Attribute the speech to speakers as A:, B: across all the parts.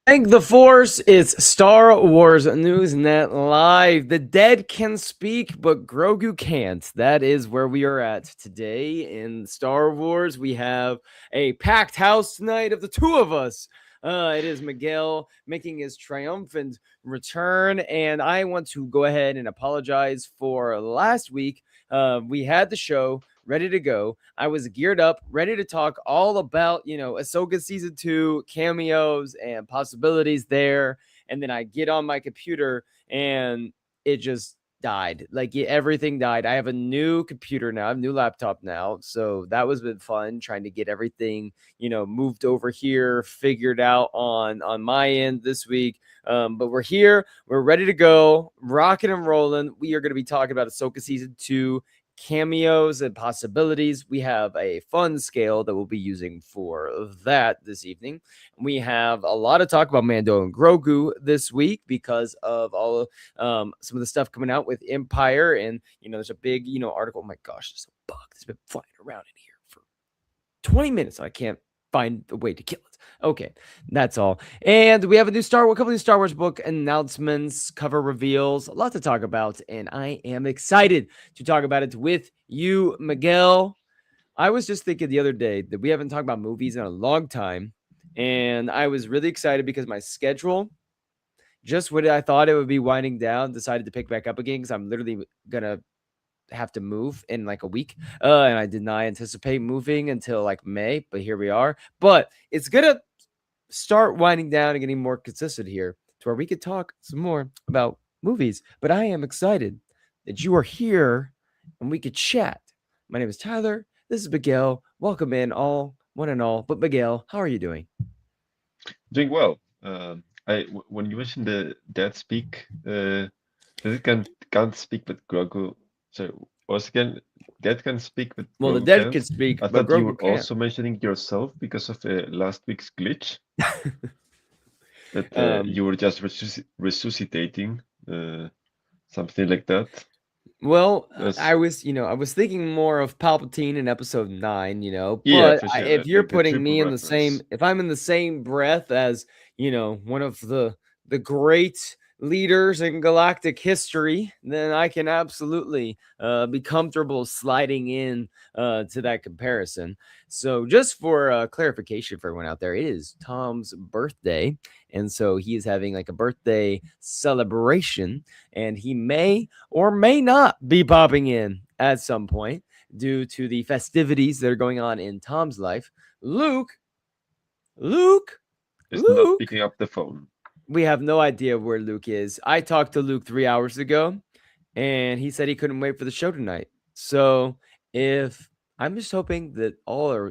A: Thank the Force, it's Star Wars Newsnet Live. The dead can speak, but Grogu can't. That is where we are at today in Star Wars. We have a packed house tonight of the two of us. It is Miguel making his triumphant return, and I want to go ahead and apologize for last week. We had the show ready to go. I was geared up, ready to talk all about, Ahsoka season 2, cameos and possibilities there. And then I get on my computer and it just died. Like everything died. I have a new computer now, I have a new laptop now. So that was been fun trying to get everything, moved over here, figured out on my end this week. But we're here, we're ready to go, rocking and rolling. We are going to be talking about Ahsoka season 2, cameos and possibilities. We have a fun scale that we'll be using for that this evening. We have a lot of talk about Mando and Grogu this week because of all some of the stuff coming out with Empire, and there's a big article. Oh my gosh, there's a bug that's been flying around in here for 20 minutes. I can't find a way to kill it. Okay, that's all. And we have a couple new Star Wars book announcements, cover reveals, a lot to talk about, and I am excited to talk about it with you, Miguel. I was just thinking the other day that we haven't talked about movies in a long time, and I was really excited because my schedule, just when I thought it would be winding down, decided to pick back up again because I'm literally gonna have to move in like a week. And I did not anticipate moving until like May, but here we are. But it's gonna start winding down and getting more consistent here to where we could talk some more about movies. But I am excited that you are here and we could chat. My name is Tyler. This is Miguel. Welcome in all, one and all. But Miguel, how are you doing?
B: Doing well. When you mentioned the dead speak, that it can't speak, but Grogu. So once again, dead can speak, but
A: Well, the
B: Grogu
A: dead can
B: can't.
A: speak,
B: I
A: but
B: thought you
A: Grogu
B: were
A: can't.
B: also mentioning yourself because of last week's glitch that
A: um,
B: you were just resuscitating, something like that.
A: Well,
B: Yes.
A: I was thinking more of Palpatine in Episode 9,
B: Yeah,
A: but
B: for sure.
A: if you're
B: Like a
A: putting
B: triple
A: me in the same,
B: reference.
A: if I'm in the same breath as, one of the great leaders in galactic history, then I can absolutely be comfortable sliding in to that comparison. So, just for clarification for everyone out there, it is Tom's birthday, and so he is having like a birthday celebration, and he may or may not be popping in at some point due to the festivities that are going on in Tom's life. Luke, Luke,
B: It's not
A: Luke.
B: picking up the phone.
A: We have no idea where Luke is. I talked to Luke 3 hours ago, and he said he couldn't wait for the show tonight. So if I'm just hoping that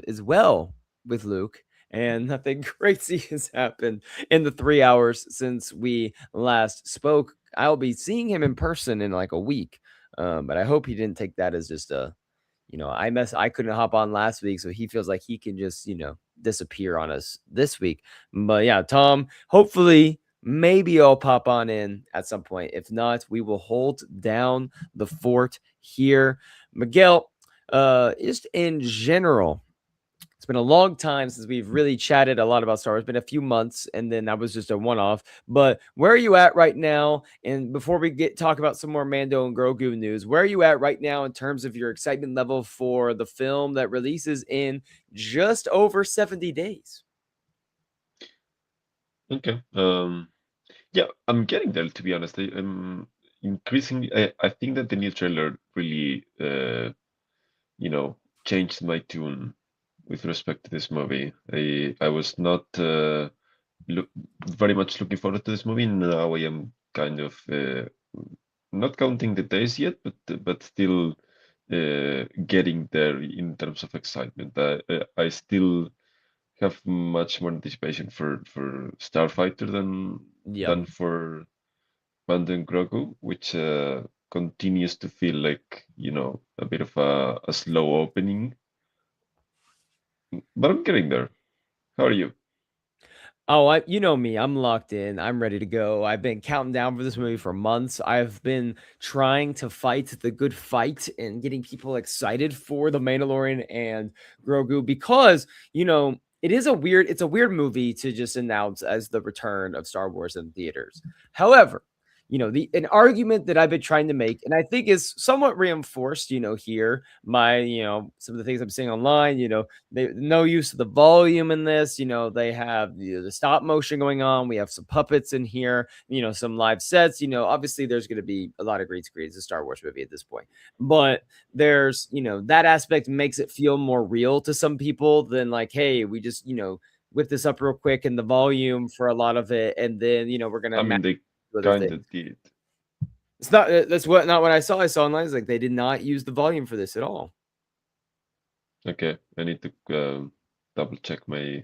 A: is well with Luke and nothing crazy has happened in the 3 hours since we last spoke. I'll be seeing him in person in like a week. But I hope he didn't take that as just I couldn't hop on last week, so he feels like he can just, disappear on us this week. But yeah, Tom, hopefully maybe I'll pop on in at some point. If not, we will hold down the fort here. Miguel, just in general, it's been a long time since we've really chatted a lot about Star Wars. It's been a few months, and then that was just a one-off. But where are you at right now? And before we talk about some more Mando and Grogu news, where are you at right now in terms of your excitement level for the film that releases in just over 70 days?
B: Okay. Yeah, I'm getting there to be honest. I'm increasingly. I think that the new trailer really, changed my tune with respect to this movie. I was not look very much looking forward to this movie. Now I am kind of not counting the days yet, but still getting there in terms of excitement. I still have much more anticipation for Starfighter
A: Yep.
B: than for London Grogu, which continues to feel like, a bit of a slow opening. But I'm getting there. How are you?
A: Oh, you know me. I'm locked in. I'm ready to go. I've been counting down for this movie for months. I've been trying to fight the good fight and getting people excited for the Mandalorian and Grogu because, it's a weird movie to just announce as the return of Star Wars in theaters. However, the an argument that I've been trying to make, and I think is somewhat reinforced, here my, some of the things I'm seeing online, no use of the volume in this, they have the stop motion going on, we have some puppets in here, some live sets, obviously there's going to be a lot of green screens. A Star Wars movie at this point, but there's that aspect makes it feel more real to some people than like, hey, we just whip this up real quick and the volume for a lot of it, and then we're gonna
B: I
A: match
B: mean, they
A: other
B: kind
A: things.
B: of did.
A: It's not not what I saw online. Is like they did not use the volume for this at all.
B: Okay, I need to double check my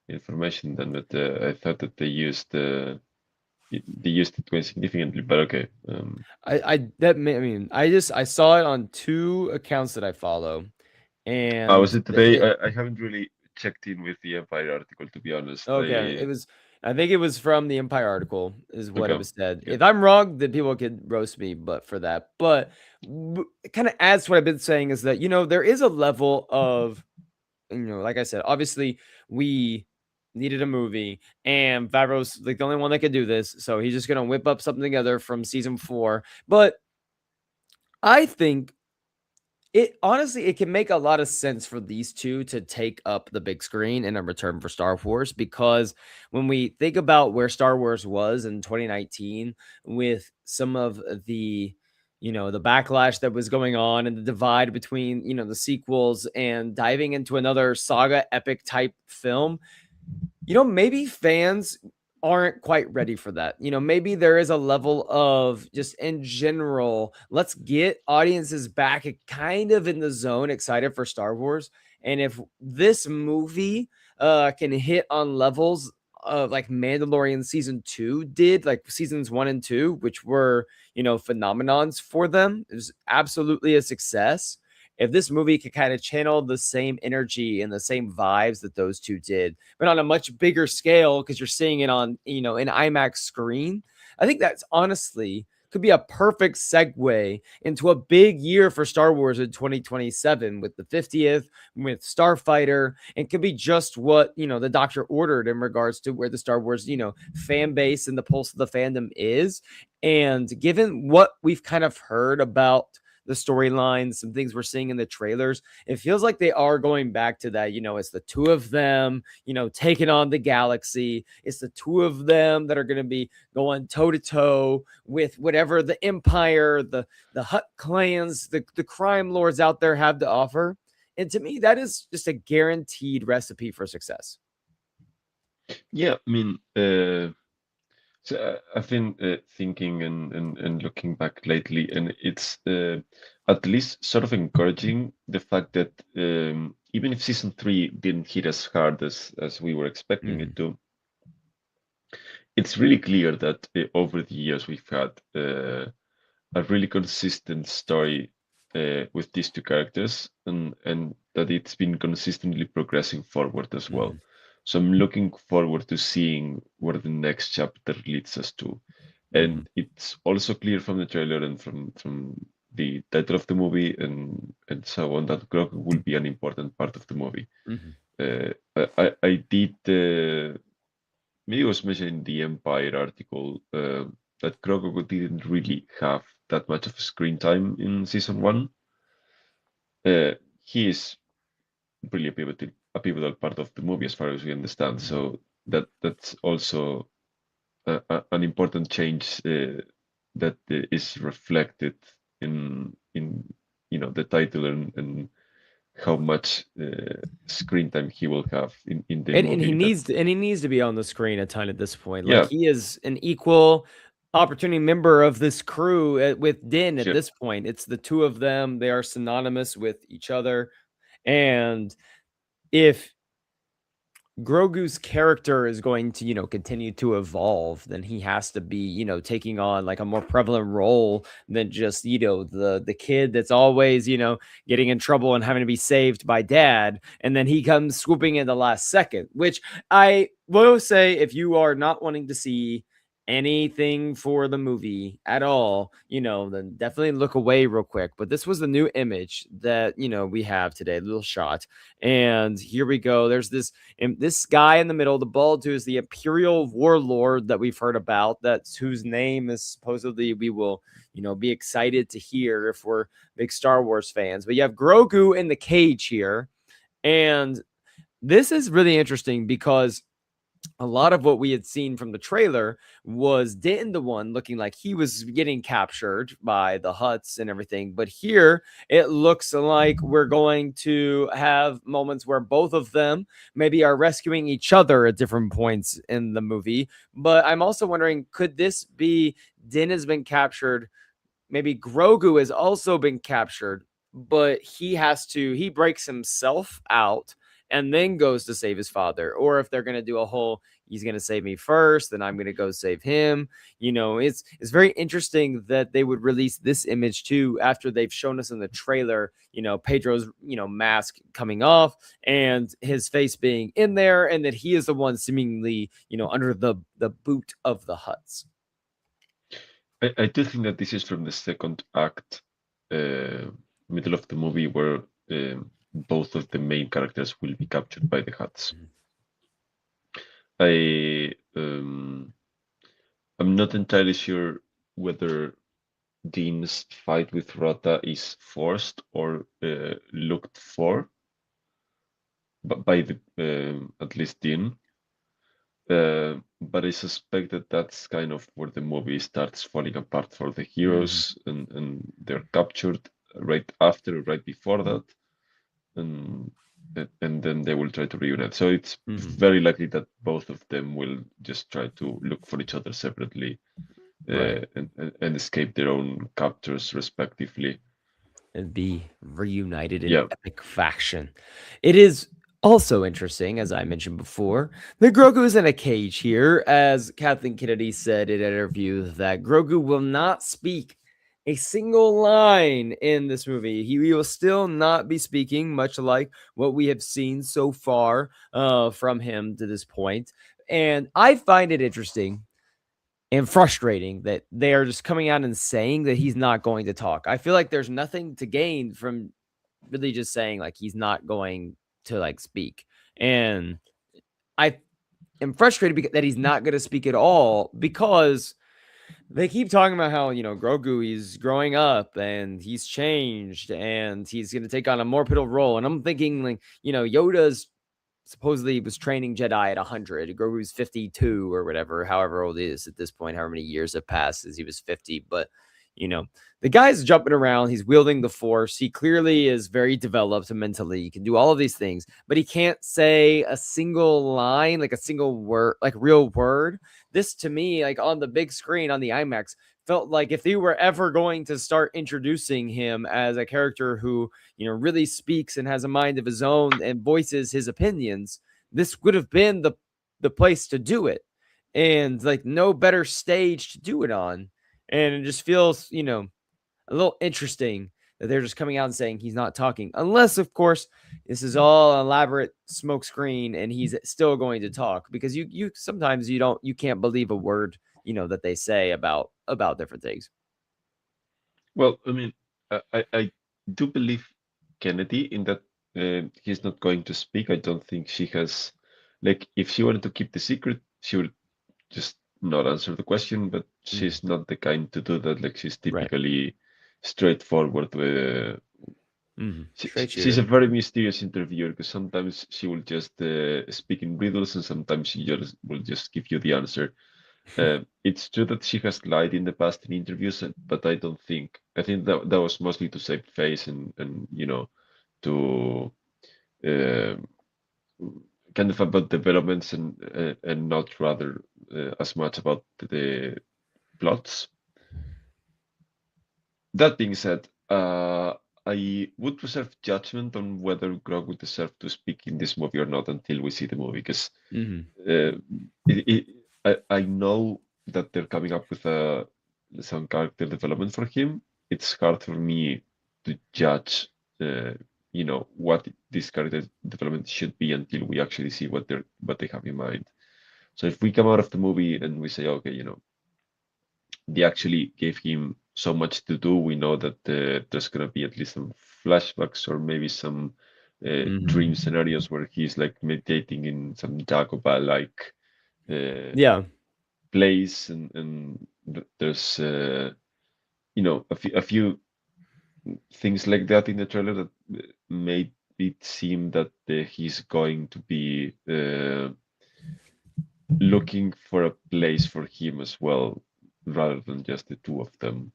B: information then, but I thought that they used it quite significantly. But okay,
A: I saw it on two accounts that I follow, and
B: was it today? I haven't really checked in with the Empire article, to be honest.
A: okay, I think it was from the Empire article, is what it
B: Okay,
A: was said.
B: okay.
A: If I'm wrong, then people could roast me, but for that. But it kind of adds to what I've been saying is that, there is a level of, like I said, obviously we needed a movie, and Favreau's like the only one that could do this. So he's just going to whip up something together from season 4. But I think it can make a lot of sense for these two to take up the big screen in a return for Star Wars, because when we think about where Star Wars was in 2019 with some of the the backlash that was going on and the divide between the sequels and diving into another saga epic type film, maybe fans aren't quite ready for that. Maybe there is a level of just in general, let's get audiences back kind of in the zone, excited for Star Wars. And if this movie can hit on levels of like Mandalorian season 2 did, like seasons 1 and 2, which were, phenomenons for them, it was absolutely a success. If this movie could kind of channel the same energy and the same vibes that those two did, but on a much bigger scale, because you're seeing it on, an IMAX screen, I think that's honestly could be a perfect segue into a big year for Star Wars in 2027 with the 50th, with Starfighter, and could be just what, the doctor ordered in regards to where the Star Wars, fan base and the pulse of the fandom is. And given what we've kind of heard about the storylines, some things we're seeing in the trailers, it feels like they are going back to that, it's the two of them, taking on the galaxy. It's the two of them that are going to be going toe to toe with whatever the Empire, the Hutt clans, the crime lords out there have to offer. And to me, that is just a guaranteed recipe for success.
B: Yeah, I mean, so I've been thinking and looking back lately, and it's at least sort of encouraging the fact that even if season 3 didn't hit as hard as we were expecting it to, it's really clear that over the years we've had a really consistent story with these two characters, and that it's been consistently progressing forward as well. So I'm looking forward to seeing where the next chapter leads us to. And it's also clear from the trailer and from the title of the movie and so on that Grogu will be an important part of the movie. I did maybe it was mentioned in the Empire article that Grogu didn't really have that much of screen time in season 1. He is really a pivotal part of the movie as far as we understand. So that's also an important change that is reflected in the title and how much screen time he will have in the
A: And
B: movie.
A: he needs to be on the screen a ton at this point. Like
B: Yeah,
A: he is an equal opportunity member of this crew with Din at
B: sure.
A: this point. It's the two of them. They are synonymous with each other. And if Grogu's character is going to, continue to evolve, then he has to be, taking on like a more prevalent role than just, the kid that's always, getting in trouble and having to be saved by dad. And then he comes swooping in the last second, which I will say, if you are not wanting to see anything for the movie at all, then definitely look away real quick. But this was the new image that we have today, little shot. And here we go. There's this guy in the middle, the bald dude is the Imperial warlord that we've heard about, that's whose name is supposedly we will, be excited to hear if we're big Star Wars fans. But you have Grogu in the cage here. And this is really interesting because a lot of what we had seen from the trailer was Din the one looking like he was getting captured by the Hutts and everything. But here it looks like we're going to have moments where both of them maybe are rescuing each other at different points in the movie. But I'm also wondering, could this be Din has been captured? Maybe Grogu has also been captured, but he breaks himself out and then goes to save his father. Or if they're going to do a whole, he's going to save me first, then I'm going to go save him. It's very interesting that they would release this image too after they've shown us in the trailer, Pedro's, mask coming off and his face being in there, and that he is the one seemingly, under the boot of the Hutts.
B: I do think that this is from the second act, middle of the movie, where both of the main characters will be captured by the Hutts. I'm not entirely sure whether Dean's fight with Rota is forced or looked for, but by the at least Dean. But I suspect that that's kind of where the movie starts falling apart for the heroes, and they're captured right before that, and then they will try to reunite. So it's very likely that both of them will just try to look for each other separately,
A: Right.
B: and escape their own captors respectively.
A: And be reunited in
B: Yeah.
A: epic fashion. It is also interesting, as I mentioned before, that Grogu is in a cage here, as Kathleen Kennedy said in an interview that Grogu will not speak a single line in this movie. He will still not be speaking, much like what we have seen so far from him to this point. And I find it interesting and frustrating that they are just coming out and saying that he's not going to talk. I feel like there's nothing to gain from really just saying like he's not going to like speak. And I am frustrated that he's not going to speak at all, because they keep talking about how, Grogu, he's growing up and he's changed and he's going to take on a more pivotal role. And I'm thinking like, Yoda's supposedly was training Jedi at 100. Grogu's 52 or whatever, however old he is at this point, however many years have passed since he was 50. But, the guy's jumping around. He's wielding the Force. He clearly is very developed mentally. He can do all of these things, but he can't say a single line, like a single word, like real word. This to me, like on the big screen on the IMAX, felt like if they were ever going to start introducing him as a character who, really speaks and has a mind of his own and voices his opinions, this would have been the place to do it. And like no better stage to do it on. And it just feels, a little interesting that they're just coming out and saying he's not talking, unless of course this is all an elaborate smoke screen and he's still going to talk, because you sometimes you can't believe a word that they say about different things.
B: Well, I mean, I do believe Kennedy in that he's not going to speak. I don't think she has, like, if she wanted to keep the secret, she would just not answer the question, but she's not the kind to do that. Like, she's
A: Right.
B: typically straightforward. She's a very mysterious interviewer, because sometimes she will just speak in riddles, and sometimes she just will just give you the answer. It's true that she has lied in the past in interviews, but I don't think. I think that was mostly to save face, and to uh, kind of about developments, and not rather as much about the plots. That being said, I would reserve judgment on whether Grog would deserve to speak in this movie or not until we see the movie, because I know that they're coming up with some character development for him. It's hard for me to judge, what this character development should be until we actually see what they have in mind. So if we come out of the movie and we say, okay, they actually gave him so much to do. We know that there's gonna be at least some flashbacks or maybe some dream
A: Hmm.
B: scenarios where he's like meditating in some Dagobah like uh,
A: Yeah.
B: place, and there's a few things like that in the trailer that made it seem that he's going to be looking for a place for him as well, rather than just the two of them.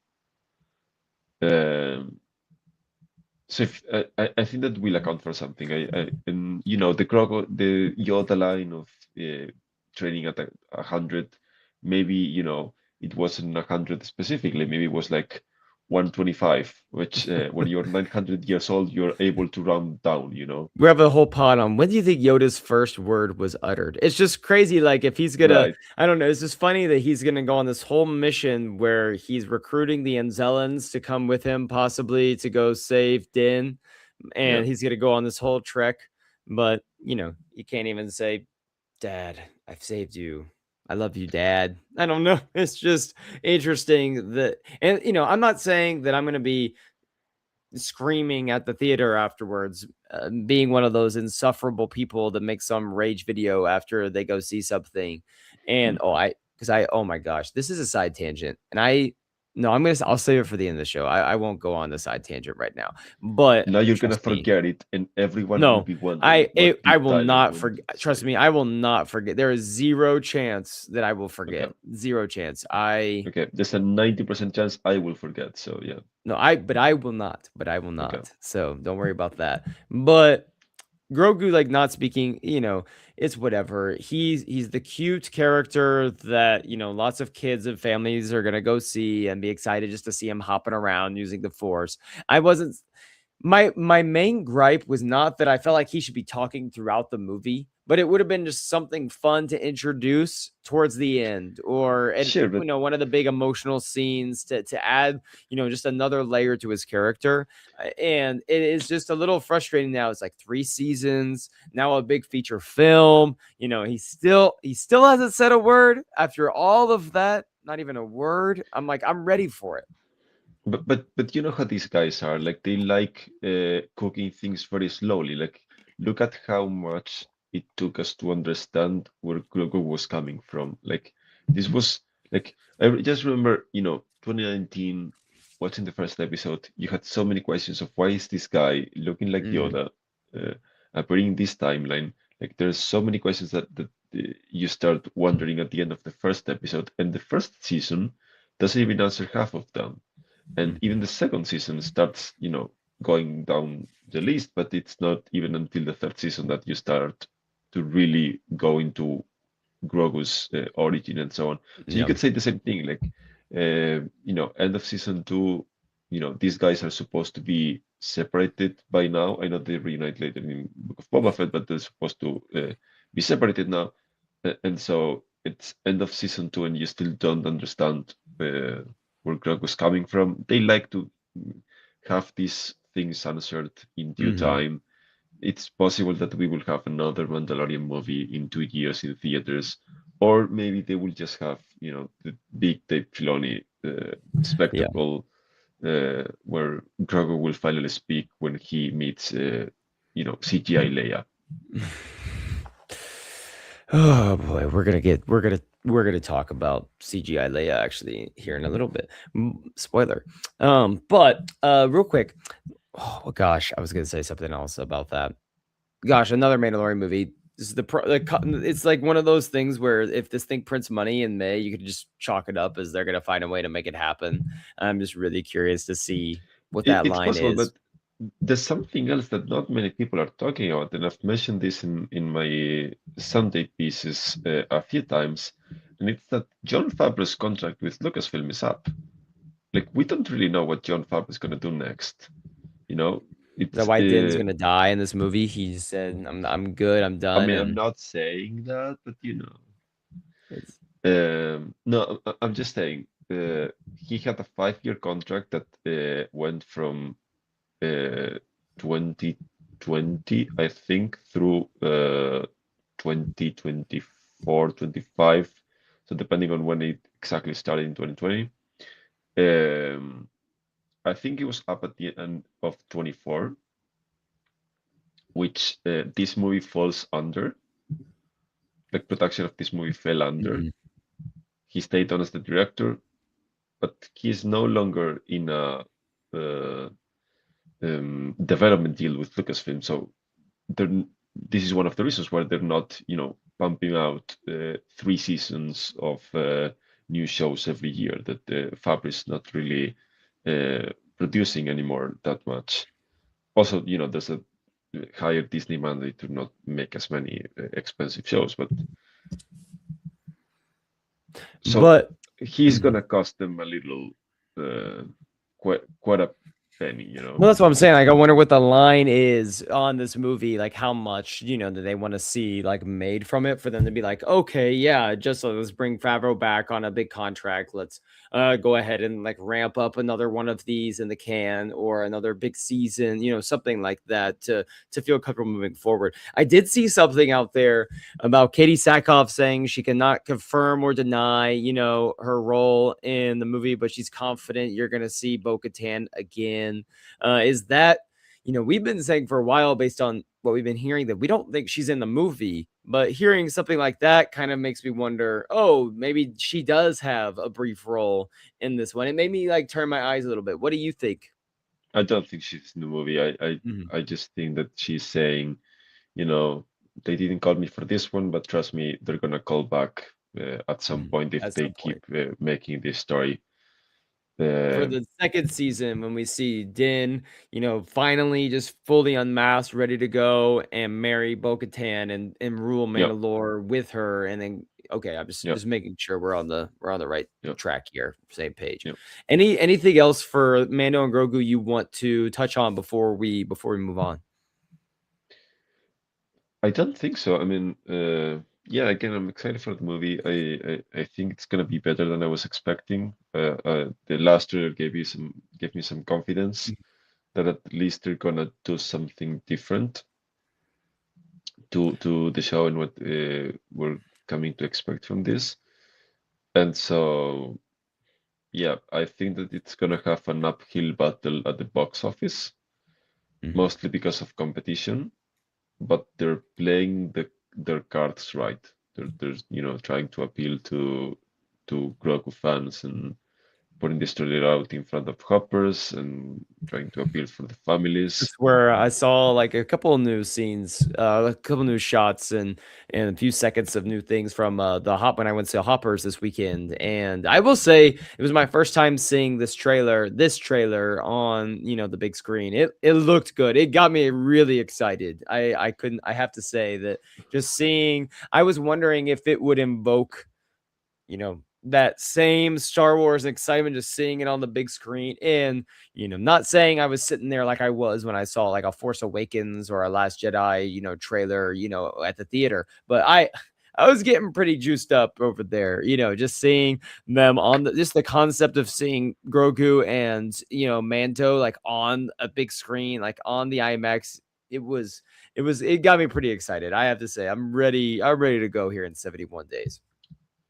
B: Um, so I think that will account for something. And the Yoda line of training at 100, maybe it wasn't 100 specifically. Maybe it was like 125, which when you're 900 years old, you're able to round down.
A: We have a whole pod on when do you think Yoda's first word was uttered? It's just crazy. Like, if he's gonna,
B: Right?
A: I don't know. It's just funny that he's gonna go on this whole mission where he's recruiting the Anzellans to come with him, possibly to go save Din,
B: Yeah.
A: and he's gonna go on this whole trek. But you can't even say, "Dad, I've saved you. I love you, Dad." I don't know. It's just interesting that, and I'm not saying that I'm gonna be screaming at the theater afterwards, being one of those insufferable people that make some rage video after they go see something. And
B: Mm.
A: because oh my gosh, this is a side tangent, and no, I'll save it for the end of the show. I won't go on the side tangent right now, but
B: Now you're gonna
A: trust me,
B: forget it, and everyone will
A: no,
B: be wondering what
A: I
B: did
A: will
B: Tyler
A: not
B: want
A: forget.
B: to
A: Trust
B: say.
A: me, I will not forget. There is zero chance that I will
B: Okay.
A: forget. Zero chance. I
B: Okay. There's a 90% chance I will forget. So yeah.
A: No, but I will not. But I will
B: Okay.
A: not. So don't worry about that. But Grogu, like, not speaking, it's whatever. He's the cute character that lots of kids and families are gonna go see and be excited just to see him hopping around using the Force. I wasn't my main gripe was not that I felt like he should be talking throughout the movie, but it would have been just something fun to introduce towards the end, or and
B: Sure, but
A: one of the big emotional scenes to add just another layer to his character. And it is just a little frustrating now. It's like 3 seasons now, a big feature film. He still hasn't said a word after all of that. Not even a word. I'm like, I'm ready for it.
B: but you know how these guys are. Like they like cooking things very slowly. Like look at how much it took us to understand where Grogu was coming from. Like this was like just remember, 2019, watching the first episode, you had so many questions of why is this guy looking like
A: Mhm.
B: Yoda, uh, appearing this timeline. Like there's so many questions that you start wondering at the end of the first episode, and the first season doesn't even answer half of them. And even
A: Mhm.
B: the second season starts, going down the list, but it's not even until the third season that you start to really go into Grogu's origin and so on. So you
A: Yeah.
B: could say the same thing, like, end of season two, these guys are supposed to be separated by now. I know they reunite later in Book of Boba Fett, but they're supposed to be separated now. And so it's end of season two, and you still don't understand where Grogu's coming from. They like to have these things answered in due
A: Mhm.
B: time. It's possible that we will have another Mandalorian movie in 2 years in theaters, or maybe they will just have, the big Dave Filoni
A: Yeah.
B: spectacle where Grogu will finally speak when he meets, CGI Leia.
A: Oh boy, we're gonna talk about CGI Leia actually here in a little bit. Spoiler. But real quick. Oh gosh, I was gonna say something else about that. Gosh, another Mandalorian movie. This is it's like one of those things where if this thing prints money in May, you could just chalk it up as they're gonna find a way to make it happen. I'm just really curious to see what that
B: It's
A: line
B: possible,
A: is.
B: but there's something else that not many people are talking about, and I've mentioned this in my Sunday pieces a few times, and it's that Jon Favreau's contract with Lucasfilm is up. Like we don't really know what Jon Favreau is going to do next. You know,
A: Is that
B: it's.
A: why Din's gonna die in this movie? He just said, I'm good, I'm
B: I
A: done,"
B: mean, I'm
A: and
B: not saying that, but
A: it's
B: no, I'm just saying. He had a 5-year contract that went from 2020, I think, through 2024, 25. So depending on when it exactly started in 2020. Um, I think it was up at the end of 24, which this movie falls under. The production of this movie fell under.
A: Mhm.
B: He stayed on as the director, but he is no longer in a development deal with Lucasfilm. So they're, this is one of the reasons why they're not, pumping out 3 seasons of new shows every year. That the Fab is not really producing anymore that much. Also, there's a higher Disney mandate to not make as many expensive shows, but so
A: But
B: he's
A: mhm.
B: gonna cost them a little, uh, quite a penny.
A: Well, that's what I'm saying. Like, I wonder what the line is on this movie. Like, how much do they want to see like made from it for them to be like, okay, yeah, just let's bring Favreau back on a big contract. Let's go ahead and like ramp up another one of these in the can or another big season, something like that to feel comfortable moving forward. I did see something out there about Katie Sackhoff saying she cannot confirm or deny, her role in the movie, but she's confident you're going to see Bo-Katan again. Is that, we've been saying for a while based on what we've been hearing that we don't think she's in the movie, but hearing something like that kind of makes me wonder, oh, maybe she does have a brief role in this one. It made me like turn my eyes a little bit. What do you think?
B: I don't think she's in the movie.
A: Mhm.
B: I just think that she's saying, you know, they didn't call me for this one, but trust me, they're gonna call back at some
A: Mhm.
B: point if
A: At
B: they
A: some
B: keep
A: point.
B: making this story.
A: For
B: Uh,
A: the second season when we see Din, finally just fully unmasked, ready to go and marry Bo-Katan and rule
B: yeah,
A: Mandalore with her. And then okay, I'm just
B: yeah,
A: just making sure we're on the right
B: yeah,
A: track here, same page.
B: yeah.
A: Anything else for Mando and Grogu you want to touch on before we move on?
B: I don't think so. I mean, yeah, again, I'm excited for the movie. I think it's gonna be better than I was expecting. The last trailer gave me some confidence that at least they're gonna do something different to the show and what we're coming to expect from this. And so, yeah, I think that it's gonna have an uphill battle at the box office,
A: Mhm.
B: mostly because of competition, but they're playing their cards right. They're trying to appeal to Grogu fans and putting this story out in front of hoppers and trying to appeal for the families.
A: It's where I saw like a couple of new scenes, a couple new shots, and a few seconds of new things from the hop when I went to Hoppers this weekend. And I will say it was my first time seeing this trailer on the big screen. It looked good. It got me really excited. I have to say that just seeing. I was wondering if it would invoke that same Star Wars excitement, just seeing it on the big screen. And, not saying I was sitting there like I was when I saw like a Force Awakens or a Last Jedi, trailer, at the theater, but I was getting pretty juiced up over there, just seeing them on just the concept of seeing Grogu and, Mando like on a big screen, like on the IMAX. It got me pretty excited. I have to say, I'm ready to go here in 71 days.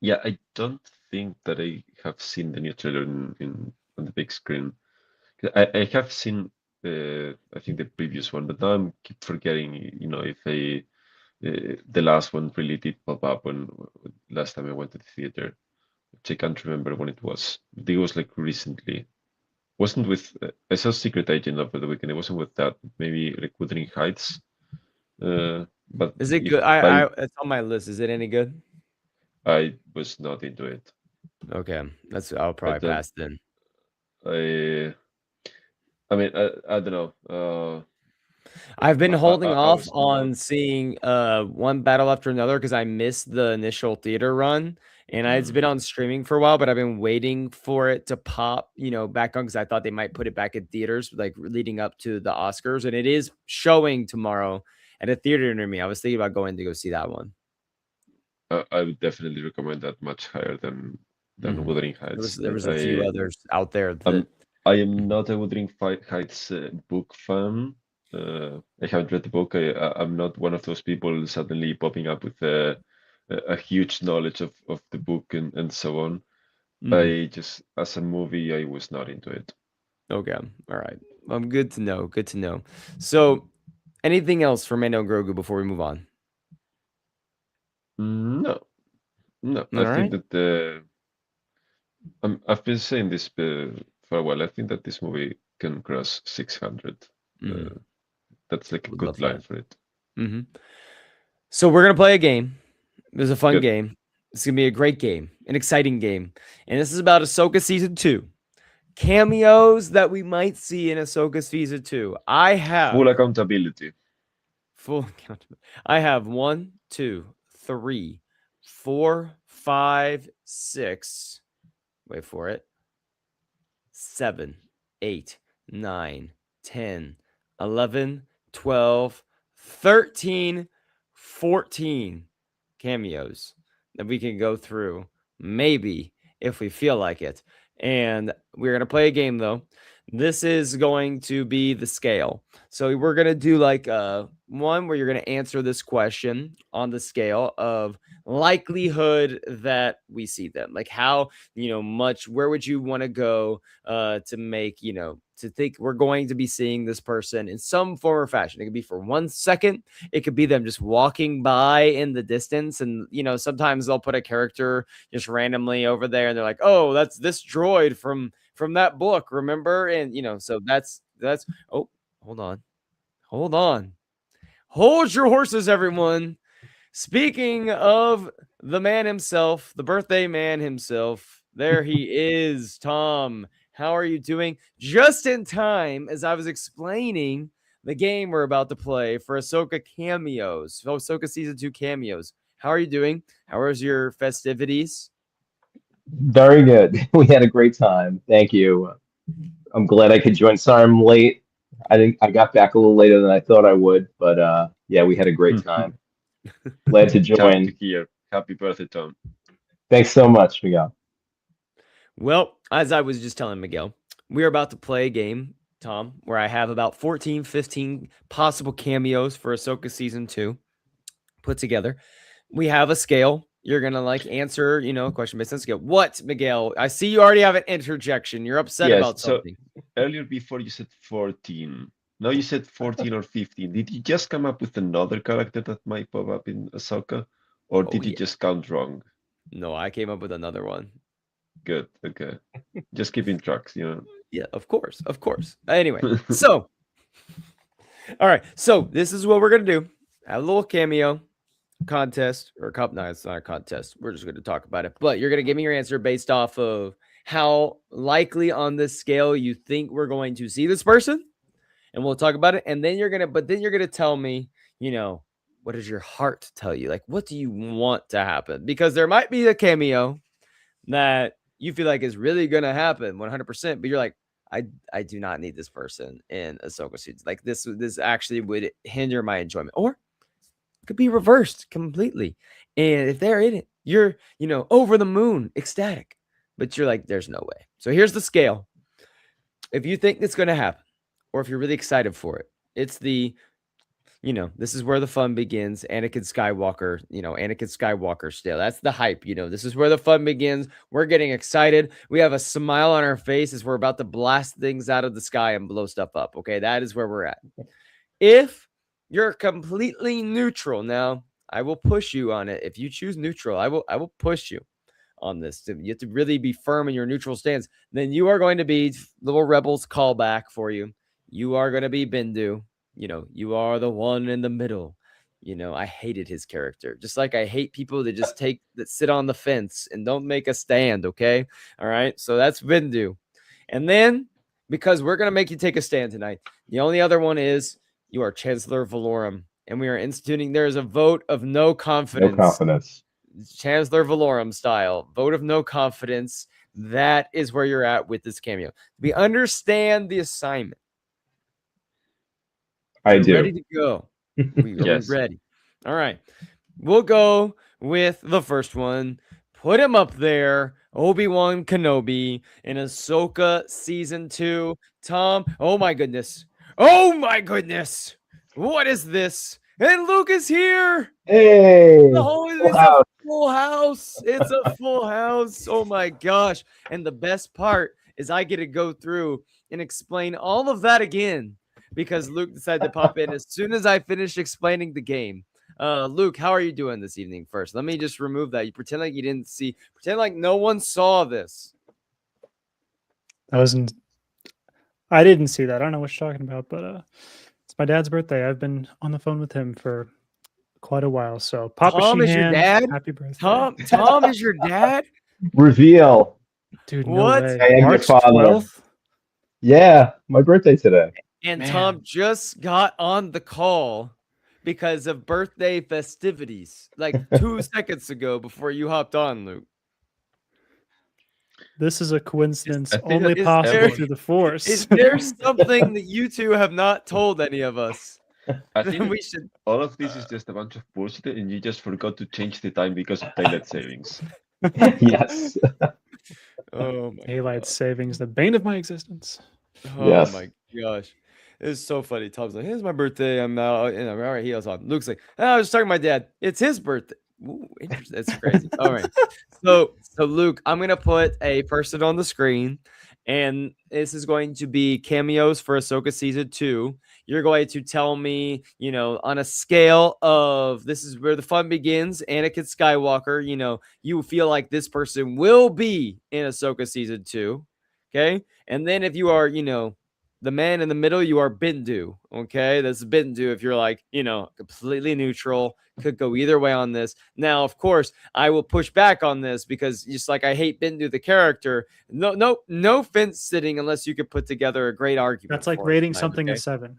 B: Yeah, I don't think that I have seen the new trailer on the big screen. I have seen I think the previous one, but now I'm keep forgetting, if the last one really did pop up when last time I went to the theater, which I can't remember when it was. It was like recently. Wasn't with I saw Secret Agent over the weekend. It wasn't with that. Maybe like Wuthering Heights. But
A: Is it
B: if
A: good?
B: I
A: It's on my list. Is it any good?
B: I was not into it.
A: Okay, I'll
B: I
A: probably
B: don't.
A: pass then.
B: I I mean I don't know.
A: I've been holding
B: I
A: off
B: was not.
A: on seeing one battle after another because I missed the initial theater run, and it's been
B: Mm,
A: on streaming for a while, but I've been waiting for it to pop, back on because I thought they might put it back in theaters like leading up to the Oscars, and it is showing tomorrow at a theater near me. I was thinking about going to go see that one.
B: I would definitely recommend that much higher than
A: Mhm.
B: Wuthering
A: There was
B: Heights.
A: there was a few others out there that.
B: I'm I am
A: Mhm.
B: not a Heights book fan. I haven't read the book. I'm not one of those people suddenly popping up with a huge knowledge of the book and so on. I just, as a movie, I was not into it.
A: Okay. All right. Good to know. Good to know. So, anything else for Mando and Grogu before we move on?
B: No, no.
A: All
B: I think
A: right.
B: that I've been saying this for a while. I think that this movie can cross 600.
A: Mm-hmm.
B: Uh, that's like a
A: Would
B: good
A: love
B: line
A: that.
B: for it.
A: Mm-hmm. So we're gonna play a game. It was a fun
B: Good.
A: game. It's gonna be a great game, an exciting game, and this is about Ahsoka season 2. Cameos that we might see in Ahsoka season 2. I
B: Full
A: have
B: accountability.
A: full count. I have 1, 2, 3, 4, 5, 6. Wait for it. 7, 8, 9, 10, 11, 12, 13, 14 cameos that we can go through, maybe if we feel like it. And we're going to play a game though. This is going to be the scale. So we're going to do like one where you're going to answer this question on the scale of likelihood that we see them. Like how, much, where would you want to go to make, to think we're going to be seeing this person in some form or fashion. It could be for 1 second. It could be them just walking by in the distance. And, sometimes they'll put a character just randomly over there and they're like, oh, that's this droid from that book, remember? And, so that's, oh, hold on. Hold your horses, everyone. Speaking of the man himself, the birthday man himself, there he is, Tom. How are you doing? Just in time as I was explaining the game we're about to play for Ahsoka cameos, Ahsoka season 2 cameos. How are you doing? How was your festivities?
C: Very good. We had a great time. Thank you. I'm glad I could join. Sorry I'm late. I got back a little later than I thought I would, but yeah, we had a great time. Glad to
B: Happy
C: join.
B: to hear. Happy birthday, Tom.
C: Thanks so much, Miguel.
A: Well, as I was just telling Miguel, we're about to play a game, Tom, where I have about 14, 15 possible cameos for Ahsoka season 2 put together. We have a scale. You're going to answer, a question based on scale. What, Miguel? I see you already have an interjection. You're upset
B: Yes,
A: about
B: so
A: something.
B: earlier before you said 14. Now you said 14 or 15. Did you just come up with another character that might pop up in Ahsoka? Or
A: Oh,
B: did you
A: yeah.
B: just count wrong?
A: No, I came up with another one.
B: Good, okay. Just keeping tracks,
A: Yeah, of course. Of course. Anyway, so, all right. So this is what we're going to do. Have a little cameo contest or cup. No, it's not a contest. We're just going to talk about it. But you're going to give me your answer based off of how likely on this scale you think we're going to see this person. And we'll talk about it. And then you're going to tell me, what does your heart tell you? Like, what do you want to happen? Because there might be a cameo that you feel like is really going to happen 100%, but you're like, I do not need this person in Ahsoka suits. Like this actually would hinder my enjoyment. Or it could be reversed completely. And if they're in it, you're, over the moon, ecstatic. But you're like, there's no way. So here's the scale. If you think it's going to happen, or if you're really excited for it, it's the, this is where the fun begins. Anakin Skywalker still. That's the hype. This is where the fun begins. We're getting excited. We have a smile on our face as we're about to blast things out of the sky and blow stuff up. Okay. That is where we're at. If you're completely neutral, now I will push you on it. If you choose neutral, I will push you on this. You have to really be firm in your neutral stance. Then you are going to be little rebels callback for you. You are going to be Bindu. You are the one in the middle. I hated his character. Just like I hate people that sit on the fence and don't make a stand. Okay. All right. So that's Bindu. And then because we're going to make you take a stand tonight, the only other one is you are Chancellor Valorum. And we are instituting, there is a vote of no confidence.
C: No confidence.
A: Chancellor Valorum style, vote of no confidence. That is where you're at with this cameo. We understand the assignment.
C: I
A: We're
C: do.
A: ready to go.
B: Yes.
A: Ready. All right. We'll go with the first one. Put him up there. Obi-Wan Kenobi in Ahsoka season 2. Tom, oh my goodness. Oh my goodness. What is this? And Luke is here.
C: Hey,
A: Oh,
C: full house.
A: full house. It's a full house. Oh my gosh. And the best part is I get to go through and explain all of that again because Luke decided to pop in as soon as I finished explaining the game. Luke, how are you doing this evening first? Let me just remove that. You pretend like you didn't see, pretend like no one saw this.
D: I didn't see that. I don't know what you're talking about, but it's my dad's birthday. I've been on the phone with him for quite a while. So Papa
A: Tom is your
D: Sheehan,
A: dad?
D: happy birthday.
A: Tom is your dad?
C: Reveal.
D: Dude, no
A: What?
D: way.
C: I am your
D: March
C: father.
D: 12th?
C: Yeah, my birthday today.
A: And
D: Man.
A: Tom just got on the call because of birthday festivities like 2 seconds ago before you hopped on, Luke.
D: This is a coincidence
B: I think
D: only
B: that is
D: possible
B: everyone-
D: through the Force.
A: Is there something that you two have not told any of us?
B: I think
A: We should.
B: all of this is just a bunch of bullshit, and you just forgot to change the time because of daylight savings.
C: Yes.
A: Oh my.
D: Daylight savings, the bane of my existence.
A: Oh
C: Yes.
A: my gosh. It's so funny. Tom's like, "Here's my birthday. I'm out." And I'm all right. He goes on. Luke's like, "Oh, I was talking to my dad. It's his birthday." Ooh, interesting. That's crazy. All right. So Luke, I'm gonna put a person on the screen, and this is going to be cameos for Ahsoka season 2. You're going to tell me, on a scale of this is where the fun begins. Anakin Skywalker. You feel like this person will be in Ahsoka season 2. Okay, and then if you are, the man in the middle, you are Bindu. Okay, that's Bindu. If you're like, completely neutral, could go either way on this. Now, of course, I will push back on this because just like I hate Bindu the character, no fence sitting unless you could put together a great argument.
D: That's like
A: for it
D: rating
A: tonight,
D: something
A: okay?
D: a 7.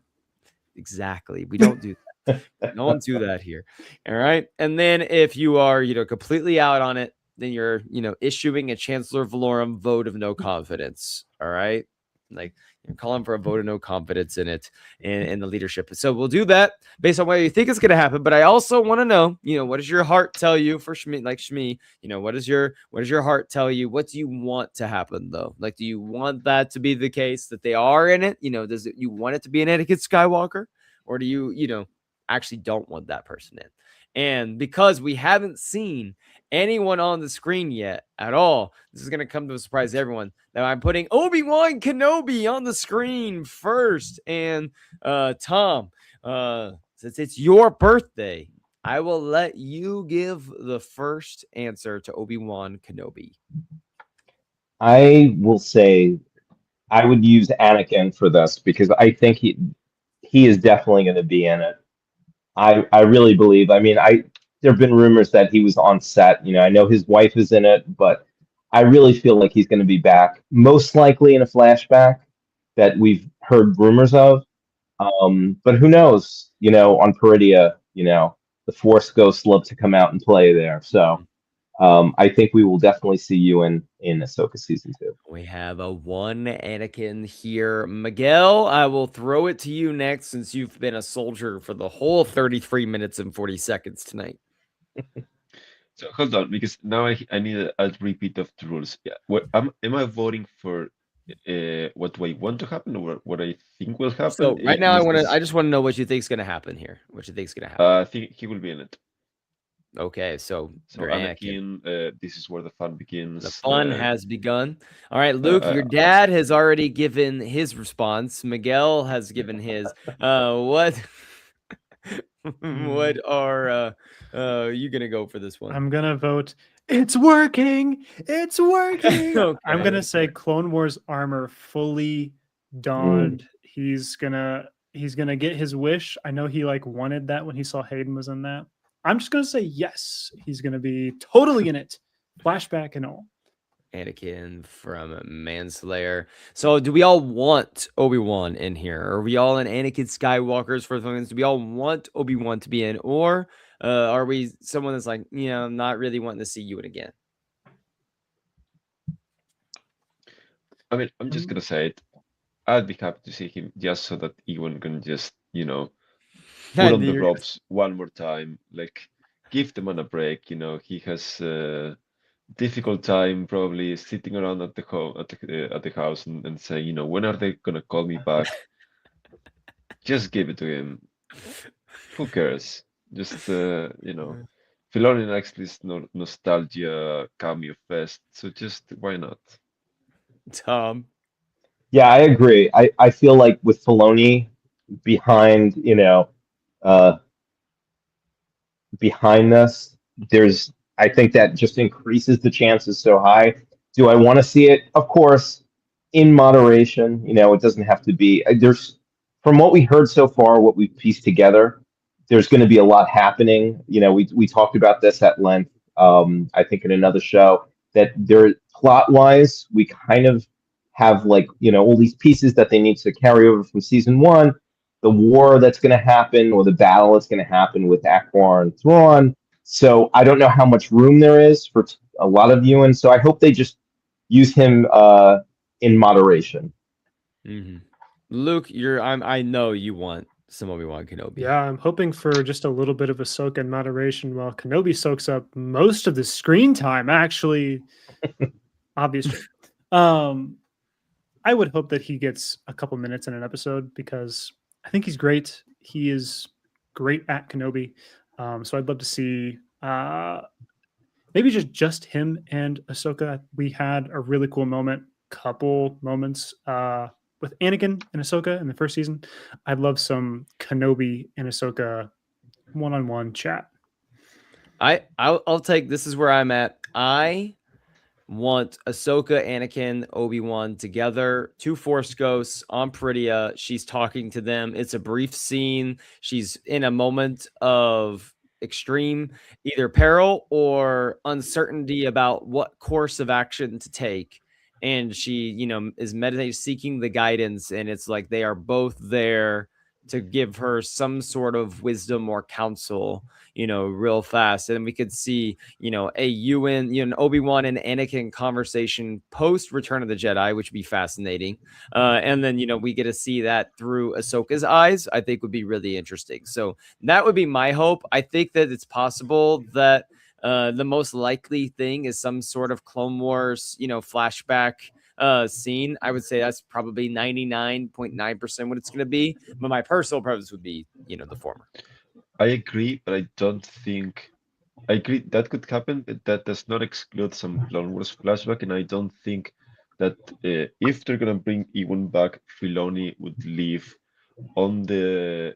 A: Exactly. We don't do that. We don't do that here. All right. And then if you are, completely out on it, then you're, issuing a Chancellor Valorum vote of no confidence. All right. Like you're calling for a vote of no confidence in it in the leadership. So we'll do that based on what you think is going to happen. But I also want to know, what does your heart tell you for Shmi, like Shmi? What does your heart tell you? What do you want to happen though? Like, do you want that to be the case that they are in it? You want it to be an Anakin Skywalker, or do you, actually don't want that person in? And because we haven't seen anyone on the screen yet at all, this is going to come to a surprise to everyone that I'm putting Obi-Wan Kenobi on the screen first. And Tom, since it's your birthday, I will let you give the first answer to Obi-Wan Kenobi.
C: I will say I would use Anakin for this because I think he is definitely going to be in it. I really believe. I mean, there have been rumors that he was on set. I know his wife is in it, but I really feel like he's going to be back, most likely in a flashback that we've heard rumors of. But who knows? On Peridia, the Force ghosts love to come out and play there. So I think we will definitely see you in Ahsoka season 2.
A: We have a one Anakin here. Miguel, I will throw it to you next since you've been a soldier for the whole 33 minutes and 40 seconds tonight.
B: So hold on, because now I need a repeat of the rules. Yeah, am I voting for what do I want to happen or what I think will happen?
A: So right now,
B: Is
A: I just want to know what you think is going to happen here. What you think is going to happen?
B: I think he will be in it.
A: Okay, so
B: So Anakin, this is where the fun begins.
A: The fun has begun. All right, Luke, your dad has already given his response. Miguel has given his. What are you gonna go for this one?
D: I'm going to vote, it's working. It's working.
A: Okay.
D: I'm going to say Clone Wars armor fully donned. He's going to get his wish. I know he wanted that when he saw Hayden was in that. I'm just going to say yes. He's going to be totally in it. Flashback and all.
A: Anakin from Manslayer. So do we all want Obi-Wan in here? Are we all in Anakin Skywalker's for things? Do we all want Obi-Wan to be in? Or are we someone that's like, not really wanting to see you in again?
B: I mean, I'm just gonna say it. I'd be happy to see him just so that Ewan can just, put on the ropes one more time. Like, give the man a break. He has a difficult time probably sitting around at the home at the house and saying, when are they gonna call me back? Just give it to him. Who cares? Just Filoni likes this nostalgia cameo fest, so just why not?
A: Tom.
C: Yeah, I agree. I feel like with Filoni behind, uh, behind this, I think that just increases the chances so high. Do I want to see it? Of course, in moderation. It doesn't have to be. From what we heard so far, what we've pieced together, there's going to be a lot happening. We talked about this at length. I think in another show that there plot wise, we kind of have like all these pieces that they need to carry over from season one, the war that's going to happen or the battle that's going to happen with Akbar and Thrawn. So I don't know how much room there is for a lot of viewing. So I hope they just use him in moderation.
A: Mm-hmm. Luke, I know you want some Obi-Wan Kenobi.
D: Yeah, I'm hoping for just a little bit of Ahsoka in moderation while Kenobi soaks up most of the screen time, actually. Obviously. I would hope that he gets a couple minutes in an episode because I think he's great. He is great at Kenobi. So I'd love to see maybe just him and Ahsoka. We had a really cool couple moments with Anakin and Ahsoka in the first season. I'd love some Kenobi and Ahsoka one-on-one chat.
A: I'll take, this is where I'm at. I want Ahsoka, Anakin, Obi-Wan together, 2 Force ghosts on Peridea. She's talking to them. It's a brief scene. She's in a moment of extreme either peril or uncertainty about what course of action to take. And she, is meditating, seeking the guidance. And it's like they are both there to give her some sort of wisdom or counsel, real fast. And we could see, a Ewan, Obi-Wan and Anakin conversation post Return of the Jedi, which would be fascinating. And then, we get to see that through Ahsoka's eyes, I think would be really interesting. So that would be my hope. I think that it's possible that the most likely thing is some sort of Clone Wars, flashback scene. I would say that's probably 99.9% what it's going to be. But my personal preference would be, the former.
B: I agree, but I don't think. I agree that could happen, but that does not exclude some Clone Wars flashback, and I don't think that if they're gonna bring Ewan back, Filoni would leave on the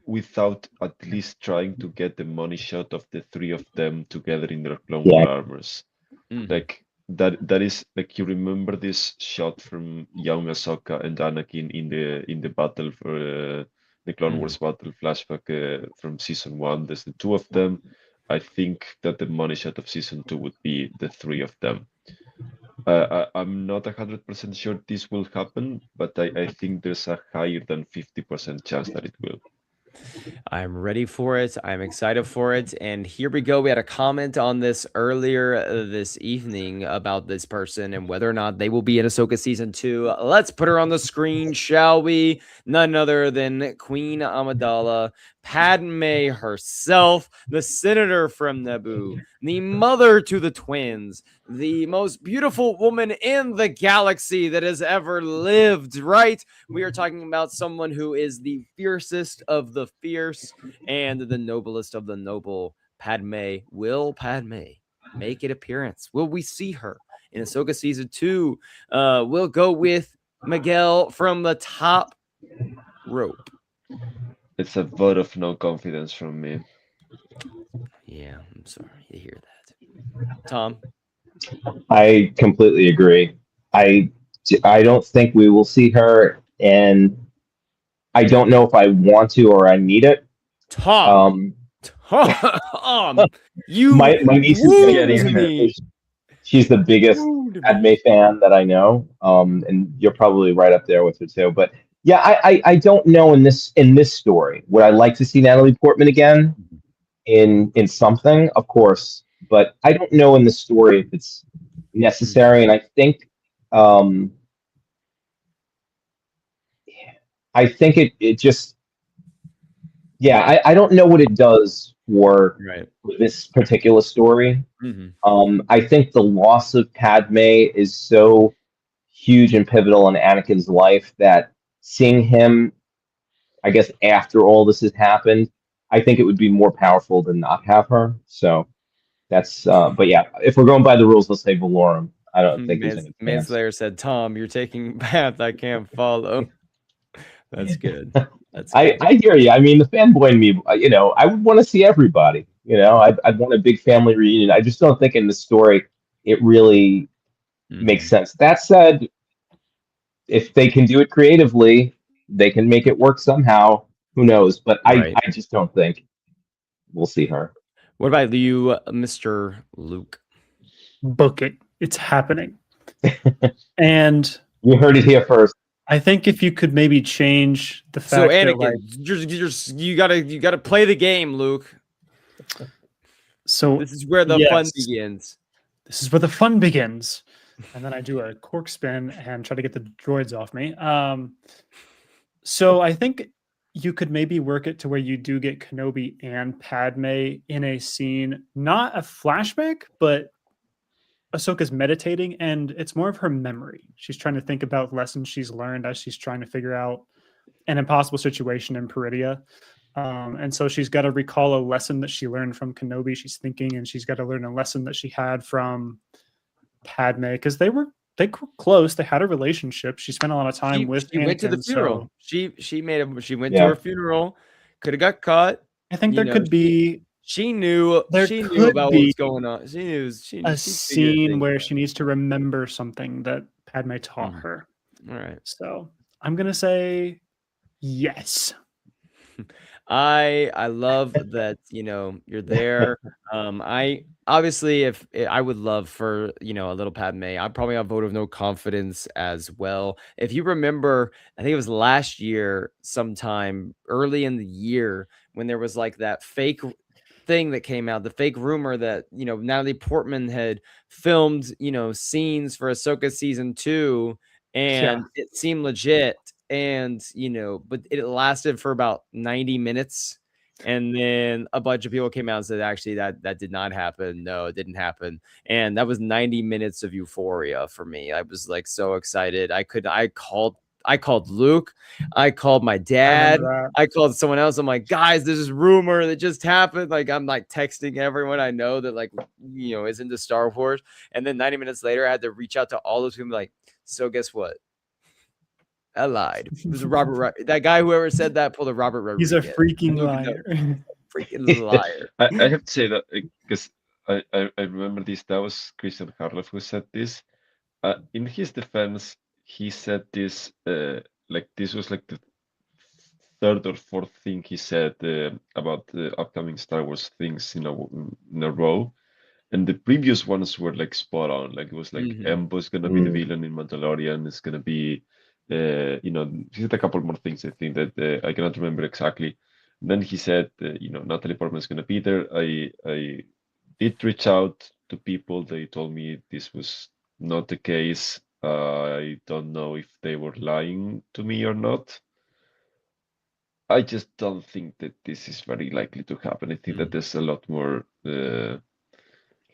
B: without at least trying to get the money shot of the 3 of them together in their Clone War armors.
A: Mhm.
B: Like that is like, you remember this shot from young Ahsoka and Anakin in the battle for the Clone Wars battle flashback from season 1. There's the 2 of them. I think that the money shot of season 2 would be the 3 of them. I'm not 100% sure this will happen, but I think there's a higher than 50% chance that it will.
A: I'm ready for it. I'm excited for it. And here we go. We had a comment on this earlier this evening about this person and whether or not they will be in Ahsoka season 2. Let's put her on the screen, shall we? None other than Queen Amidala, Padme herself, the senator from Naboo, the mother to the twins, the most beautiful woman in the galaxy that has ever lived, right? We are talking about someone who is the fiercest of the fierce and the noblest of the noble. Padme. Will Padme make an appearance? Will we see her in Ahsoka season 2? We'll go with Miguel from the top rope.
B: It's a vote of no confidence from me.
A: Yeah, I'm sorry to hear that. Tom?
C: I completely agree. I don't think we will see her, and I don't know if I want to or I need it.
A: Tom, you
C: my niece is
A: getting me.
C: She's the biggest Padme fan that I know, and you're probably right up there with her too. But yeah, I don't know in this story. Would I like to see Natalie Portman again in something? Of course, but I don't know in the story if it's necessary. And I think it just, yeah, I don't know what it does for this particular story. I think the loss of Padme is so huge and pivotal in Anakin's life that seeing him, I guess, after all this has happened, I think it would be more powerful to not have her. So that's, but yeah, if we're going by the rules, let's say Valorum. I don't think there's any chance.
A: Manslayer said, "Tom, you're taking path I can't follow." That's good. That's good.
C: I hear you. I mean, the fanboy in me, I would want to see everybody. I'd want a big family reunion. I just don't think in the story it really makes sense. That said, if they can do it creatively, they can make it work somehow. Who knows? But
A: Right.
C: I just don't think we'll see her.
A: What about you, Mr. Luke?
D: Book it. It's happening. And
C: You heard it here first.
D: I think if you could maybe change the fact
A: So
D: that
A: Anakin, you gotta play the game, Luke.
D: so
A: This is where the fun begins.
D: this is where the fun begins. And then I do a cork spin and try to get the droids off me. So I think you could maybe work it to where you do get Kenobi and Padme in a scene, not a flashback, but Ahsoka's meditating, and it's more of her memory. She's trying to think about lessons she's learned as she's trying to figure out an impossible situation in Peridia. And so she's got to recall a lesson that she learned from Kenobi. She's thinking, and she's got to learn a lesson that she had from Padme, because they were close. They had a relationship. She spent a lot of time with.
A: She went to the
D: Anakin,
A: funeral.
D: so
A: She went to her funeral. Could have got caught.
D: I think there could be
A: She knew.
D: There
A: She knew
D: could
A: about what
D: be
A: was going on. She knew.
D: a scene where she needs to remember something that Padme taught her.
A: All right.
D: So I'm gonna say yes.
A: I love that, you're there. I obviously, if I would love for, a little Padme, I'd probably have a vote of no confidence as well. If you remember, I think it was last year, sometime early in the year, when there was like that fake thing that came out, the fake rumor that, Natalie Portman had filmed, scenes for Ahsoka season 2, and it seemed legit. And but it lasted for about 90 minutes, and then a bunch of people came out and said actually that did not happen. No, it didn't happen. And that was 90 minutes of euphoria for me. I was like so excited. I called Luke, I called my dad, I called someone else. I'm like, guys, there's this rumor that just happened. Like, I'm like texting everyone I know that is into Star Wars. And then 90 minutes later, I had to reach out to all those people like, so guess what? I lied. It was Robert. That guy, whoever said that, pulled a Robert Rodriguez.
D: He's a freaking liar.
A: Freaking liar.
B: I have to say that because I remember this. That was Christian Harloff who said this. In his defense, he said this like this was like the third or fourth thing he said about the upcoming Star Wars things in a row. And the previous ones were like spot on. Like it was like Embo's gonna be the villain in Mandalorian. It's gonna be he said a couple more things I think that I cannot remember exactly. And then he said, Natalie Portman is going to be there. I did reach out to people. They told me this was not the case. I don't know if they were lying to me or not. I just don't think that this is very likely to happen. I think that there's a lot more,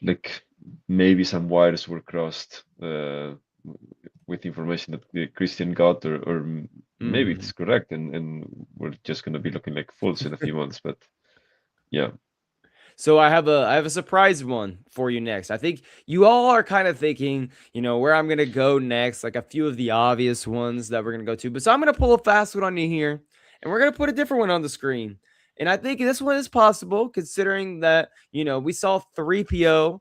B: like maybe some wires were crossed with information that Christian got, or maybe it's correct, and we're just going to be looking like fools in a few months. But yeah.
A: So I have a surprise one for you next. I think you all are kind of thinking, where I'm going to go next, like a few of the obvious ones that we're going to go to. But so I'm going to pull a fast one on you here, and we're going to put a different one on the screen. And I think this one is possible, considering that, we saw 3PO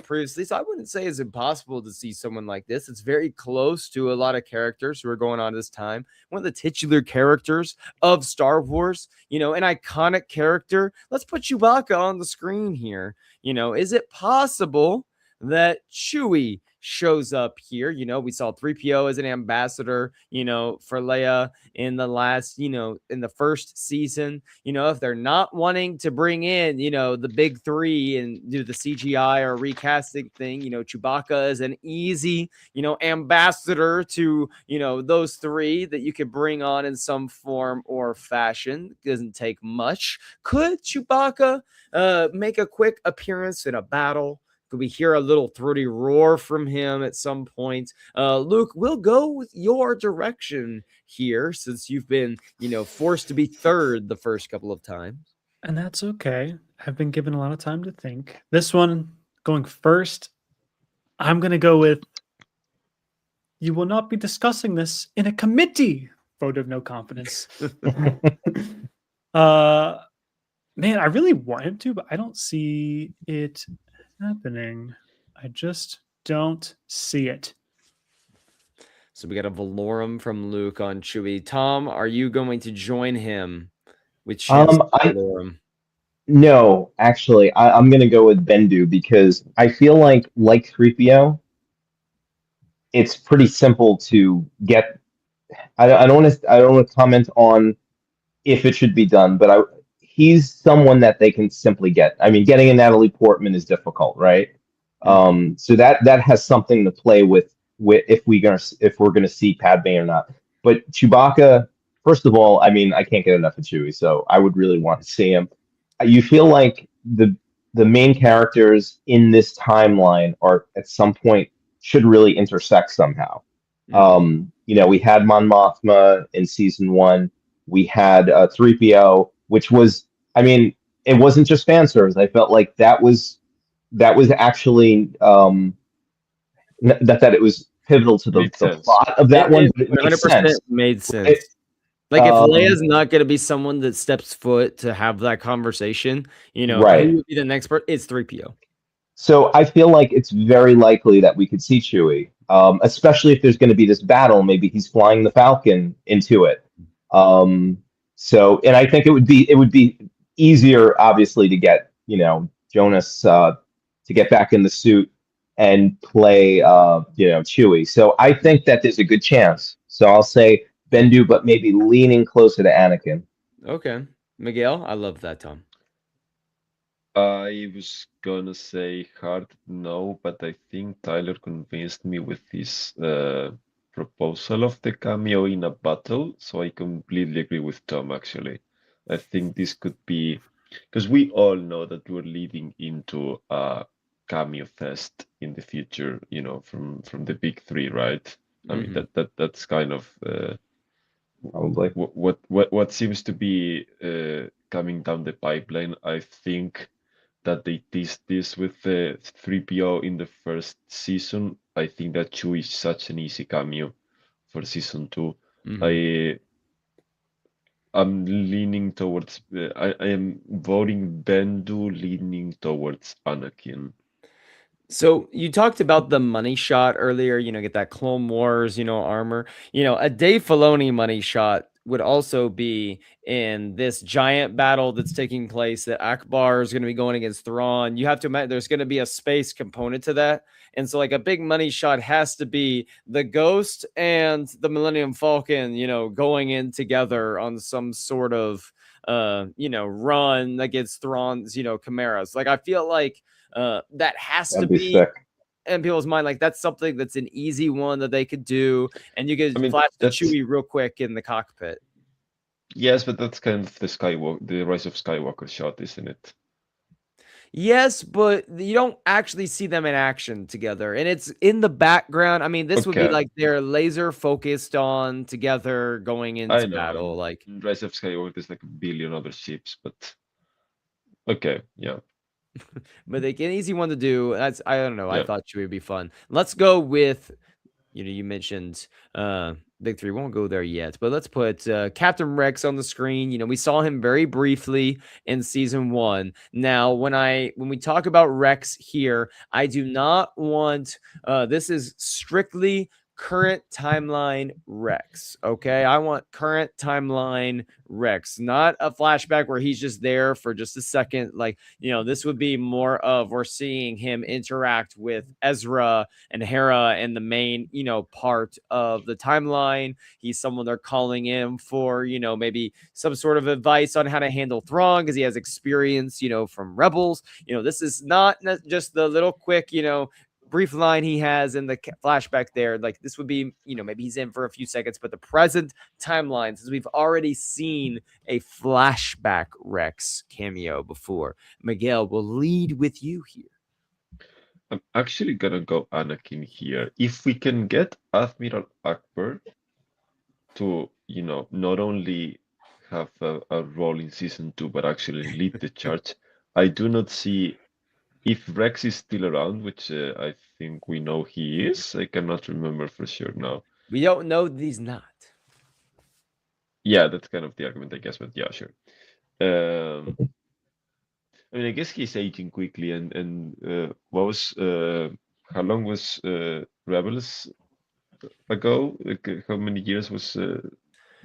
A: previously. So I wouldn't say it's impossible to see someone like this. It's very close to a lot of characters who are going on this time. One of the titular characters of Star Wars, an iconic character. Let's put Chewbacca on the screen here. Is it possible that Chewie shows up here? We saw 3PO as an ambassador, for Leia in the last, in the first season. If they're not wanting to bring in, the big three and do the CGI or recasting thing, Chewbacca is an easy, ambassador to, those three that you could bring on in some form or fashion. It doesn't take much. Could Chewbacca make a quick appearance in a battle? Could we hear a little throaty roar from him at some point? Luke, we'll go with your direction here, since you've been, forced to be third the first couple of times.
D: And that's okay. I've been given a lot of time to think. This one going first, I'm going to go with you will not be discussing this in a committee vote of no confidence. uh Man, I really want him to, but I don't see it happening. I just don't see it.
A: So we got a Valorum from Luke on Chewie. Tom, are you going to join him with Chancellor
C: I
A: Valorum?
C: No, actually, I'm gonna go with Bendu because I feel like 3PO, it's pretty simple to get. I don't want to comment on if it should be done, but he's someone that they can simply get. I mean, getting a Natalie Portman is difficult, right? So that has something to play with if we're gonna see Padme or not. But Chewbacca, first of all, I mean, I can't get enough of Chewie, so I would really want to see him. You feel like the main characters in this timeline are at some point should really intersect somehow. We had Mon Mothma in season one. We had 3PO, which was, I mean, it wasn't just fan service. I felt like that was actually that it was pivotal to the,
B: Made
C: the
B: sense.
C: plot of that one,
A: It
C: but it makes
A: 100%
C: sense.
A: made sense.
C: It,
A: Like if Leia's
C: um,
A: not going to be someone that steps foot to have that conversation, who
C: right.
A: would be the next person? It's 3PO.
C: So I feel like it's very likely that we could see Chewie, especially if there's going to be this battle. Maybe he's flying the Falcon into it. Um, and I think it would be easier, obviously, to get Jonas to get back in the suit and play Chewie. So I think that there's a good chance. So I'll say Bendu, but maybe leaning closer to Anakin.
A: Okay. Miguel, I love that, Tom.
B: I was gonna say hard no, but I think Tyler convinced me with his proposal of the cameo in a battle, so I completely agree with Tom actually. I think this could be because we all know that we're leading into a cameo fest in the future, from the big three, right? I mean that's kind of
C: Probably.
B: what seems to be coming down the pipeline. I think that they teased this with the 3PO in the first season. I think that Chewie is such an easy cameo for season two. I am leaning towards. I am voting Bendu, leaning towards Anakin.
A: So you talked about the money shot earlier, get that Clone Wars, armor. A Dave Filoni money shot would also be in this giant battle that's taking place that Akbar is going to be going against Thrawn. You have to imagine there's going to be a space component to that. And so like a big money shot has to be the Ghost and the Millennium Falcon, going in together on some sort of run against Thrawn's, chimeras. Like I feel like that has to
C: That'd be
A: be
C: sick.
A: in people's mind. Like that's something that's an easy one that they could do, and you could
B: I mean,
A: flash to
B: that's
A: Chewie real quick in the cockpit.
B: yes, but that's kind of the Rise of Skywalker shot, isn't it?
A: Yes, but you don't actually see them in action together, and it's in the background. I mean, this would be
B: Okay,
A: like they're laser focused on together going
B: I
A: into
B: know.
A: battle. Like,
B: Rise of Skywalker, there's like a billion other ships, but okay, yeah,
A: but they get an easy one to do. I don't know. I
B: yeah.
A: thought Chewie would be fun. Let's go with you mentioned Big Three. Won't go there yet, but let's put Captain Rex on the screen. We saw him very briefly in season one. Now, when we talk about Rex here, I do not want this is strictly current timeline Rex. Okay, I want current timeline Rex, not a flashback where he's just there for just a second. Like, this would be more of we're seeing him interact with Ezra and Hera in the main, part of the timeline. He's someone they're calling in for, maybe some sort of advice on how to handle Thrawn because he has experience, from Rebels. This is not just the little quick, brief line he has in the flashback there. Like this would be, maybe he's in for a few seconds, but the present timeline, since we've already seen a flashback Rex cameo before, Miguel will lead with you here.
B: I'm actually gonna go Anakin here. If we can get Admiral Akbar to, not only have a role in season 2, but actually lead the charge. I do not see if Rex is still around, which I think we know he is. I cannot remember for sure now.
A: We don't know that he's not.
B: Yeah, that's kind of the argument, I guess, but yeah, sure. I mean, I guess he's aging quickly, and what was how long was Rebels ago? Like, how many years was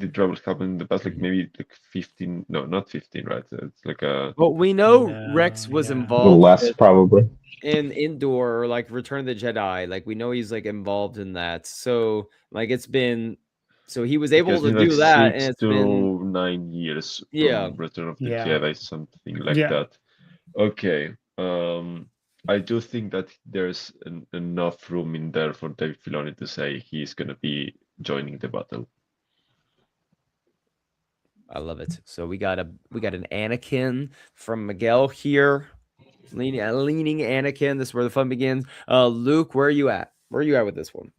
B: did Rebels happen in the past? Like maybe like 15? No, not 15, right? It's like a
A: Well, we know
D: No,
A: Rex was
D: yeah.
C: A little
A: involved
C: less, probably.
A: in Indoor or like Return of the Jedi. Like we know he's like involved in that. So like it's been so he was able
B: it's
A: to
B: been like
A: do that, and
B: 6
A: it's been
B: to 9 years
A: yeah.
B: from Return of the
D: Yeah.
B: Jedi, something like
D: Yeah.
B: that. Okay. I do think that there's enough room in there for Dave Filoni to say he's going to be joining the battle.
A: I love it. So we got an Anakin from Miguel here. Leaning Anakin. This is where the fun begins. Luke, where are you at? Where are you at with this one?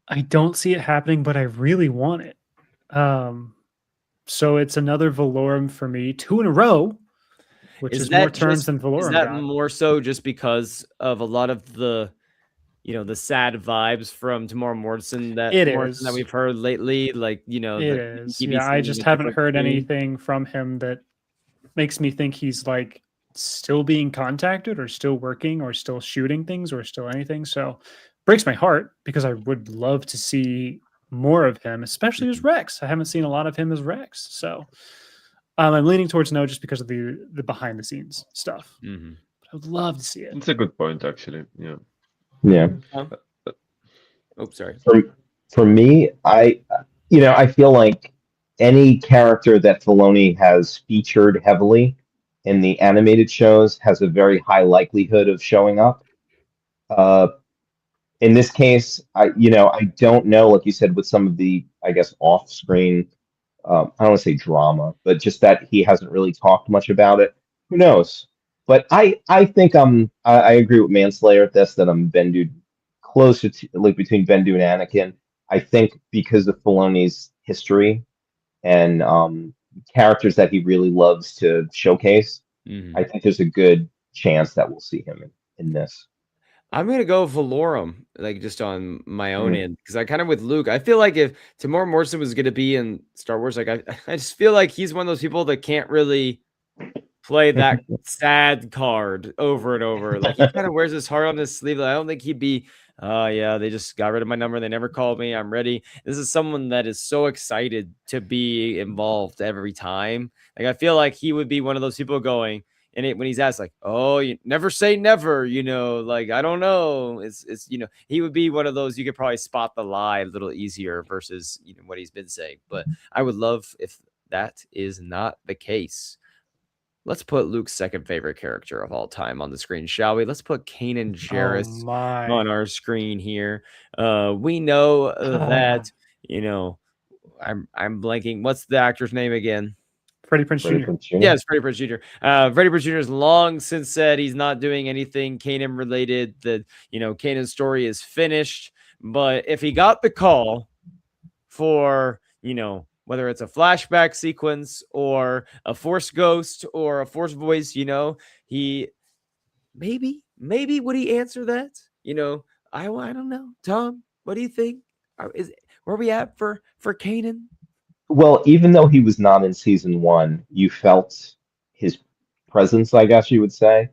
D: I don't see it happening, but I really want it. So it's another Valorum for me, 2 in a row, which is more turns than Valorum
A: Is that
D: got.
A: more so just because of a lot of the, the sad vibes from Tamora Morrison that
D: is.
A: we've heard lately? Like,
D: It
A: that
D: is.
A: he be
D: Yeah, I
A: seen in
D: just
A: a
D: haven't
A: different
D: heard
A: scene.
D: anything from him that makes me think he's like still being contacted or still working or still shooting things or still anything. So breaks my heart because I would love to see more of him, especially as Rex. I haven't seen a lot of him as Rex. So I'm leaning towards no just because of the behind the scenes stuff.
A: Mhm.
D: But I would love to see it.
B: It's a good point, actually. Yeah.
C: Yeah.
A: Oh, sorry.
C: For me, I feel like any character that Filoni has featured heavily in the animated shows has a very high likelihood of showing up. In this case, I don't know, like you said, with some of the, I guess, off-screen, I don't want to say drama, but just that he hasn't really talked much about it. Who knows? But I think I agree with Manslayer at this, that I'm Bendu closer to, like, between Bendu and Anakin. I think because of Filoni's history and characters that he really loves to showcase,
A: Mhm.
C: I think there's a good chance that we'll see him in this.
A: I'm gonna go Valorum, like just on my own
C: Mhm.
A: end, because I kind of with Luke. I feel like if Tamora Morrison was gonna be in Star Wars, like I just feel like he's one of those people that can't really play that sad card over and over. Like he kind of wears his heart on his sleeve. Like, I don't think he'd be, oh yeah, they just got rid of my number. They never called me. I'm ready. This is someone that is so excited to be involved every time. Like I feel like he would be one of those people going, and when he's asked, like, oh, you never say never, like I don't know. It's he would be one of those you could probably spot the lie a little easier versus what he's been saying. But I would love if that is not the case. Let's put Luke's second favorite character of all time on the screen, shall we? Let's put Kanan Jarrus
D: Oh my.
A: on our screen here. We know that, I'm blanking. What's the actor's name again?
D: Freddie Prinze
C: Freddie
D: Jr.
C: Prinze Jr.
A: Yes, Freddie Prinze Jr. Freddie Prinze Jr. has long since said he's not doing anything Kanan related. That Kanan's story is finished. But if he got the call for whether it's a flashback sequence or a force ghost or a force voice, he maybe would he answer that? I don't know. Tom, what do you think? Where are we at for Kanan?
C: Well, even though he was not in season 1, you felt his presence, I guess you would say.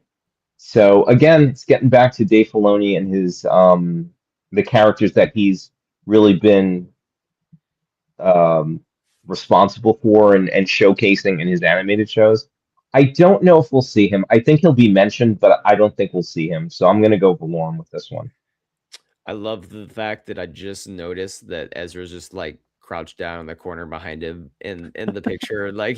C: So again, it's getting back to Dave Filoni and his the characters that he's really been responsible for and showcasing in his animated shows. I don't know if we'll see him. I think he'll be mentioned, but I don't think we'll see him. So I'm gonna go Valorum with this one.
A: I love the fact that I just noticed that Ezra's just like crouched down in the corner behind him in the picture. Like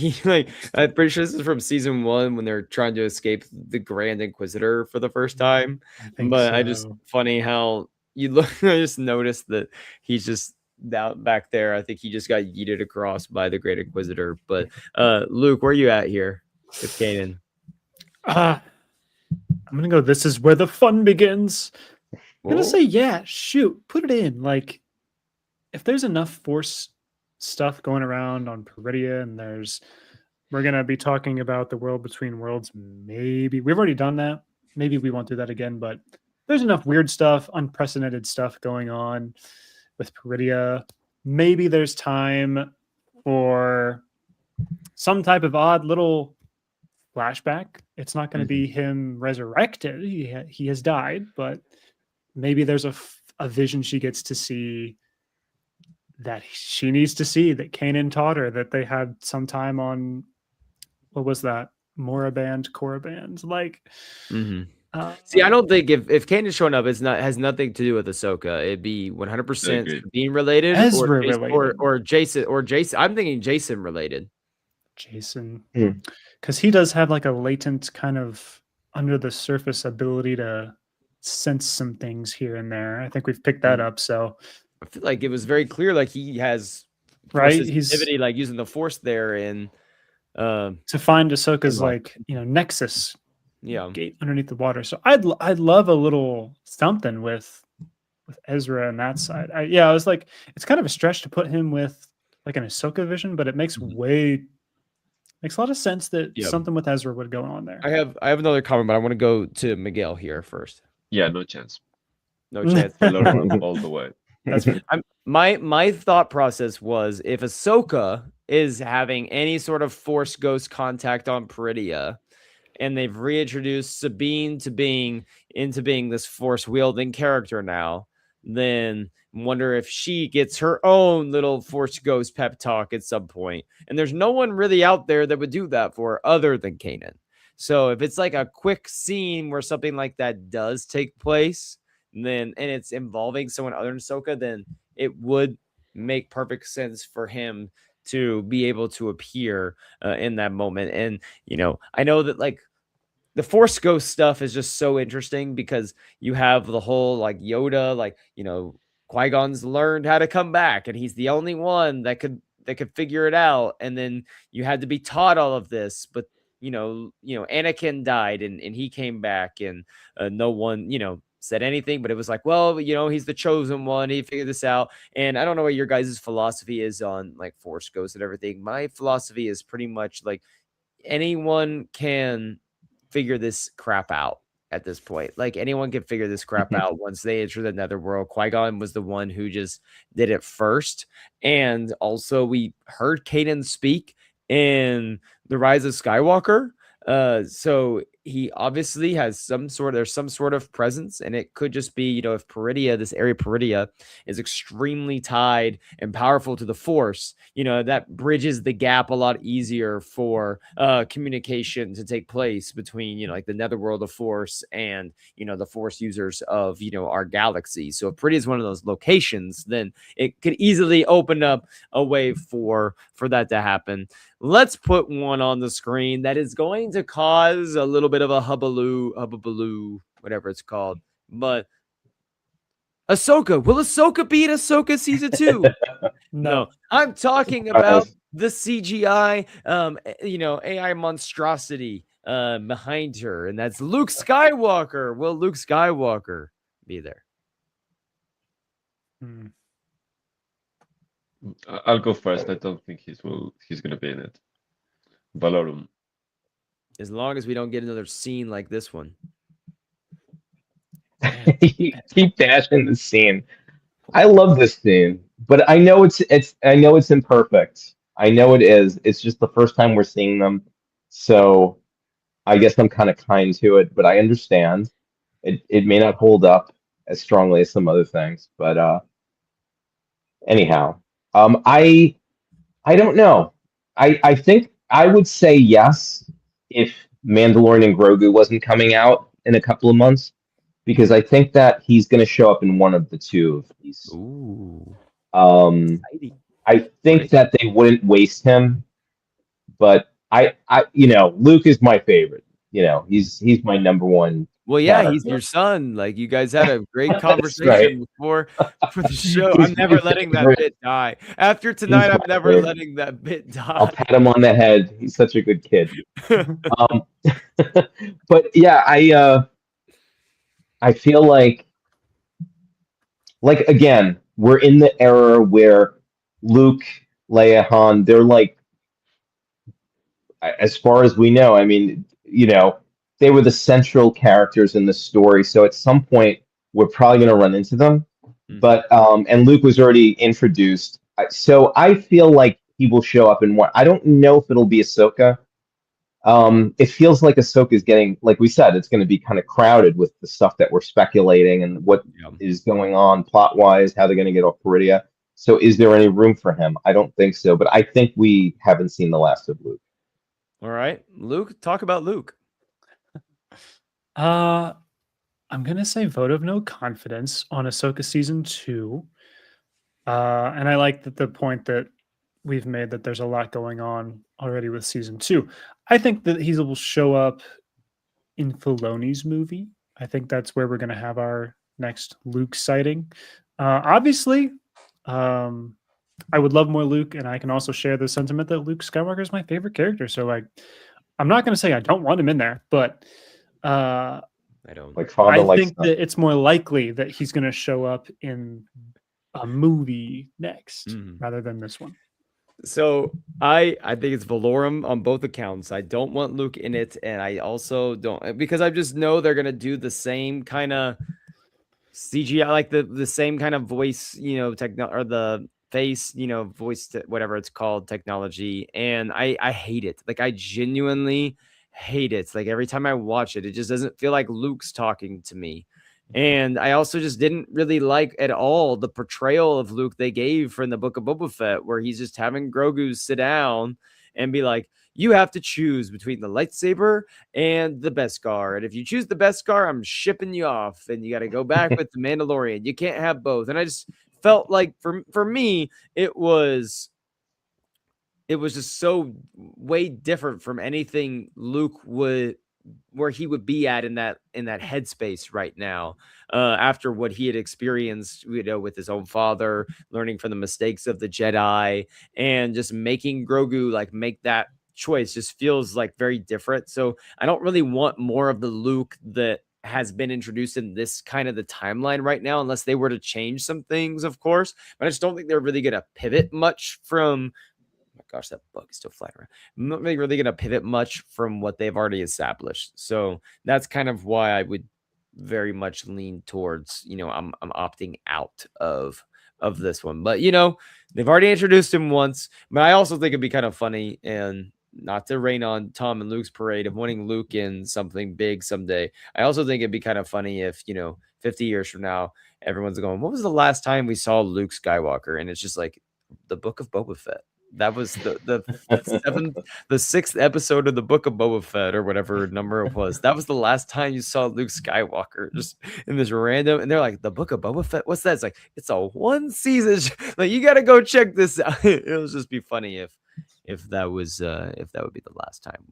A: I'm pretty sure this is from season 1 when they're trying to escape the Grand Inquisitor for the first time.
D: I think
A: But
D: so.
A: I just funny how you look. I just noticed that he's just out back there. I think he just got yeeted across by the Great Inquisitor. But Luke, where are you at here with Kanan?
D: I'm gonna go. This is where the fun begins. I'm gonna
A: Whoa.
D: say, yeah, shoot, put it in. Like, if there's enough force stuff going around on Peridia, and we're gonna be talking about the world between worlds. Maybe we've already done that. Maybe we won't do that again, but there's enough weird stuff, unprecedented stuff going on with Peridia. Maybe there's time for some type of odd little flashback. It's not going to be him resurrected. He has died, but maybe there's a vision she gets to see that she needs to see, that Kanan taught her, that they had some time on, what was that? Moraband, Koraband. Like,
A: see, I don't think if Kanan's showing up, has nothing to do with Ahsoka. It'd be 100% being related,
D: Ezra related,
A: or Jason. I'm thinking Jason related.
D: Jason, because he does have like a latent kind of under the surface ability to sense some things here and there. I think we've picked that up. So
A: I feel like it was very clear, like he has
D: he's
A: sensitivity, like using the Force there, and
D: to find Ahsoka's like nexus, gate underneath the water. So I'd love a little something with Ezra on that side. I was like, it's kind of a stretch to put him with like an Ahsoka vision, but it makes makes a lot of sense that something with Ezra would go on there.
A: I have another comment, but I want to go to Miguel here first.
B: Yeah, no chance.
A: No chance.
B: All the way.
A: That's my thought process was, if Ahsoka is having any sort of Force ghost contact on Peridia, and they've reintroduced Sabine into being this Force wielding character now, then wonder if she gets her own little Force ghost pep talk at some point. And there's no one really out there that would do that for her other than Kanan. So if it's like a quick scene where something like that does take place, then and it's involving someone other than Ahsoka, then it would make perfect sense for him to be able to appear in that moment. And I know that like the Force ghost stuff is just so interesting, because you have the whole like Yoda, like Qui-Gon's learned how to come back, and he's the only one that could figure it out. And then you had to be taught all of this, but Anakin died and he came back, and no one said anything, but it was like, well, he's the chosen one, he figured this out. And I don't know what your guys' philosophy is on like Force ghosts and everything. My philosophy is pretty much like anyone can figure this crap out at this point. Like anyone can figure this crap out once they enter the netherworld. Qui-Gon was the one who just did it first. And also we heard Kanan speak in The Rise of Skywalker. So he obviously has some sort of presence, and it could just be, if Peridia, this area Peridia, is extremely tied and powerful to the Force, that bridges the gap a lot easier for communication to take place between, like the netherworld of Force and, the Force users of, our galaxy. So if Peridia is one of those locations, then it could easily open up a way for that to happen. Let's put one on the screen that is going to cause a little bit of a hubbaloo, whatever it's called. But Ahsoka, will Ahsoka be in Ahsoka season 2? No, I'm talking about the CGI, AI monstrosity behind her, and that's Luke Skywalker. Will Luke Skywalker be there?
B: I'll go first. I don't think he's going to be in it. Valorum.
A: As long as we don't get another scene like this one.
C: You keep bashing the scene. I love this scene, but I know it's imperfect. I know it is. It's just the first time we're seeing them, so I guess I'm kind of kind to it. But I understand it may not hold up as strongly as some other things. But anyhow, I don't know. I think I would say yes if Mandalorian and Grogu wasn't coming out in a couple of months, because I think that he's going to show up in one of the two of these.
A: Ooh.
C: I think that they wouldn't waste him, but I Luke is my favorite. He's my number one.
A: Well, yeah, he's your son. Like, you guys had a great conversation before for the show. I'm never letting that bit die. After tonight, I'm never letting that bit die.
C: I'll pat him on the head. He's such a good kid. But yeah, I feel like again, we're in the era where Luke Leia, Han, they're like, as far as we know, I mean, they were the central characters in the story. So at some point, we're probably going to run into them. But and Luke was already introduced, so I feel like he will show up in one. I don't know if it'll be Ahsoka. It feels like Ahsoka is getting, like we said, it's going to be kind of crowded with the stuff that we're speculating and what is going on plot wise, how they're going to get off Peridia. So is there any room for him? I don't think so, but I think we haven't seen the last of Luke.
A: All right, Luke, talk about Luke.
D: I'm gonna say vote of no confidence on Ahsoka season 2. And I like that the point that we've made that there's a lot going on already with season 2. I think that he will show up in Filoni's movie. I think that's where we're gonna have our next Luke sighting. Obviously, I would love more Luke, and I can also share the sentiment that Luke Skywalker is my favorite character. So like, I'm not gonna say I don't want him in there, but I
A: don't.
C: Like Father
D: I think
C: stuff.
D: that it's more likely that he's going to show up in a movie next rather than this one.
A: So I think it's Valorum on both accounts. I don't want Luke in it, and I also don't, because I just know they're gonna do the same kind of CGI, like the same kind of voice, or the face, voice, whatever it's called, technology, and I hate it. Like, I genuinely hate it. Like, every time I watch it, it just doesn't feel like Luke's talking to me. And I also just didn't really like at all the portrayal of Luke they gave from the Book of Boba Fett, where he's just having Grogu sit down and be like, you have to choose between the lightsaber and the Beskar. And if you choose the Beskar, I'm shipping you off and you got to go back with the Mandalorian. You can't have both. And I just felt like for me, it was just so way different from anything Luke would, where he would be at in that headspace right now, after what he had experienced, with his own father, learning from the mistakes of the Jedi, and just making Grogu make that choice just feels like very different. So I don't really want more of the Luke that has been introduced in this kind of the timeline right now, unless they were to change some things, of course. But I just don't think they're really going to pivot much from, oh my gosh, that bug is still flying around. I'm not really going to pivot much from what they've already established. So that's kind of why I would very much lean towards, I'm opting out of this one. But, they've already introduced him once. But I also think it'd be kind of funny, and not to rain on Tom and Luke's parade of wanting Luke in something big someday. I also think it'd be kind of funny if, 50 years from now, everyone's going, what was the last time we saw Luke Skywalker? And it's just like the Book of Boba Fett. That was the sixth episode of the Book of Boba Fett, or whatever number it was. That was the last time you saw Luke Skywalker, just in this random. And they're like, the Book of Boba Fett, what's that? It's like, it's a one season. Like, you got to go check this out. It'll just be funny if that would be the last time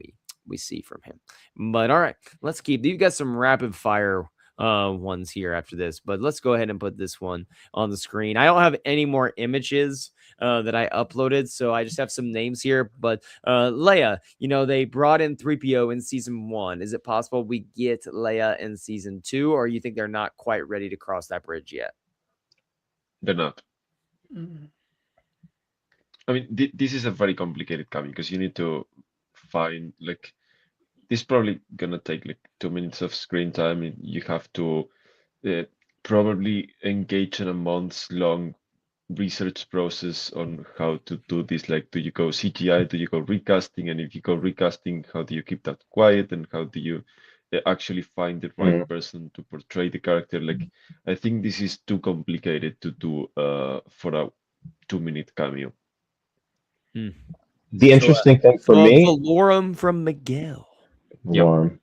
A: we see from him. But all right, let's keep. You got some rapid fire ones here after this, but let's go ahead and put this one on the screen. I don't have any more images that I uploaded, so I just have some names here. But Leia, they brought in 3PO in season 1. Is it possible we get Leia in season 2, or you think they're not quite ready to cross that bridge yet?
B: They're not. I mean, this is a very complicated cameo, because you need to find, this is probably gonna take 2 minutes of screen time, and you have to probably engage in a months-long research process on how to do this. Like, do you go CGI? Do you go recasting? And if you go recasting, how do you keep that quiet? And how do you actually find the right person to portray the character? I think this is too complicated to do for a 2-minute cameo.
C: The interesting thing for me,
A: Valorum from Miguel.
C: Valorum.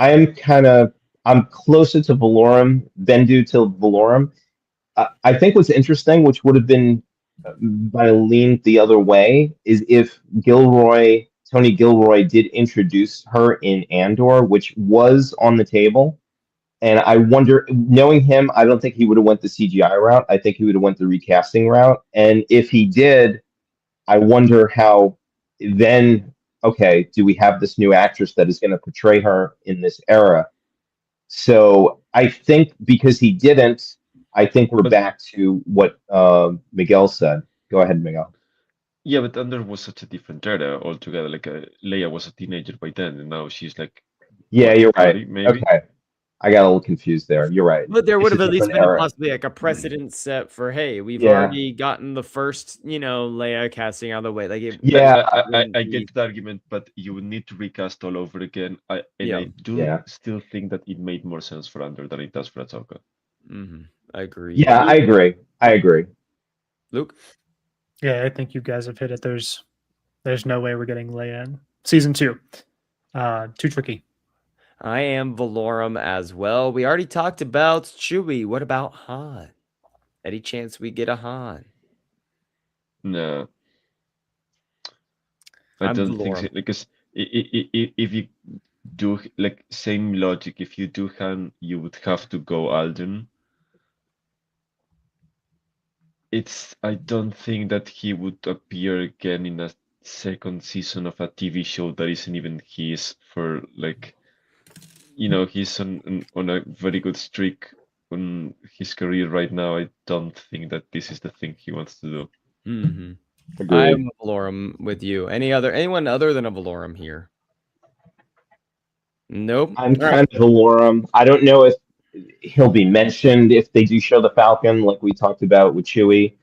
C: I'm closer to Valorum than due to Valorum. I think what's interesting, which would have been by lean the other way, is if Tony Gilroy did introduce her in Andor, which was on the table. And I wonder, knowing him, I don't think he would have went the CGI route. I think he would have went the recasting route. And if he did, I wonder how then, okay, do we have this new actress that is going to portray her in this era? So I think because he didn't, I think we're back to what Miguel said. Go ahead, Miguel.
B: Yeah, but Under was such a different era altogether. Like Leia was a teenager by then, and now she's like
C: Yeah,
B: what,
C: you're right.
B: 30 maybe?
C: Okay, I got a little confused there. You're right.
A: But there would
C: It's a
A: have at least
C: different
A: been
C: era.
A: possibly like a precedent set for, hey, we've
C: Yeah,
A: already gotten the first, Leia casting out of the way. Like it
C: yeah,
A: wouldn't
B: I
A: be,
B: get that argument, but you would need to recast all over again.
A: yeah.
B: I do
C: yeah,
B: still think that it made more sense for Under than it does for Ahsoka.
A: Hmm. Agreed.
C: yeah. I agree. I agree.
A: Luke?
D: Yeah, I think you guys have hit it. There's no way we're getting Leia in season 2. Too tricky.
A: I am Valorum as well. We already talked about Chewie. What about Han? Any chance we get a Han?
B: No, I
A: I'm
B: don't think so.
A: Valorum.
B: Because if you do like same logic, if you do Han, you would have to go Alden. I don't think that he would appear again in a second season of a TV show that isn't even his for like, he's on a very good streak on his career right now. I don't think that this is the thing he wants to do.
A: Hmm.
C: Agreed.
A: I'm Valorum with you. Anyone other than a Valorum here? Nope.
C: I'm
A: All right.
C: kind of Valorum. I don't know if he'll be mentioned if they do show the Falcon, like we talked about with Chewie.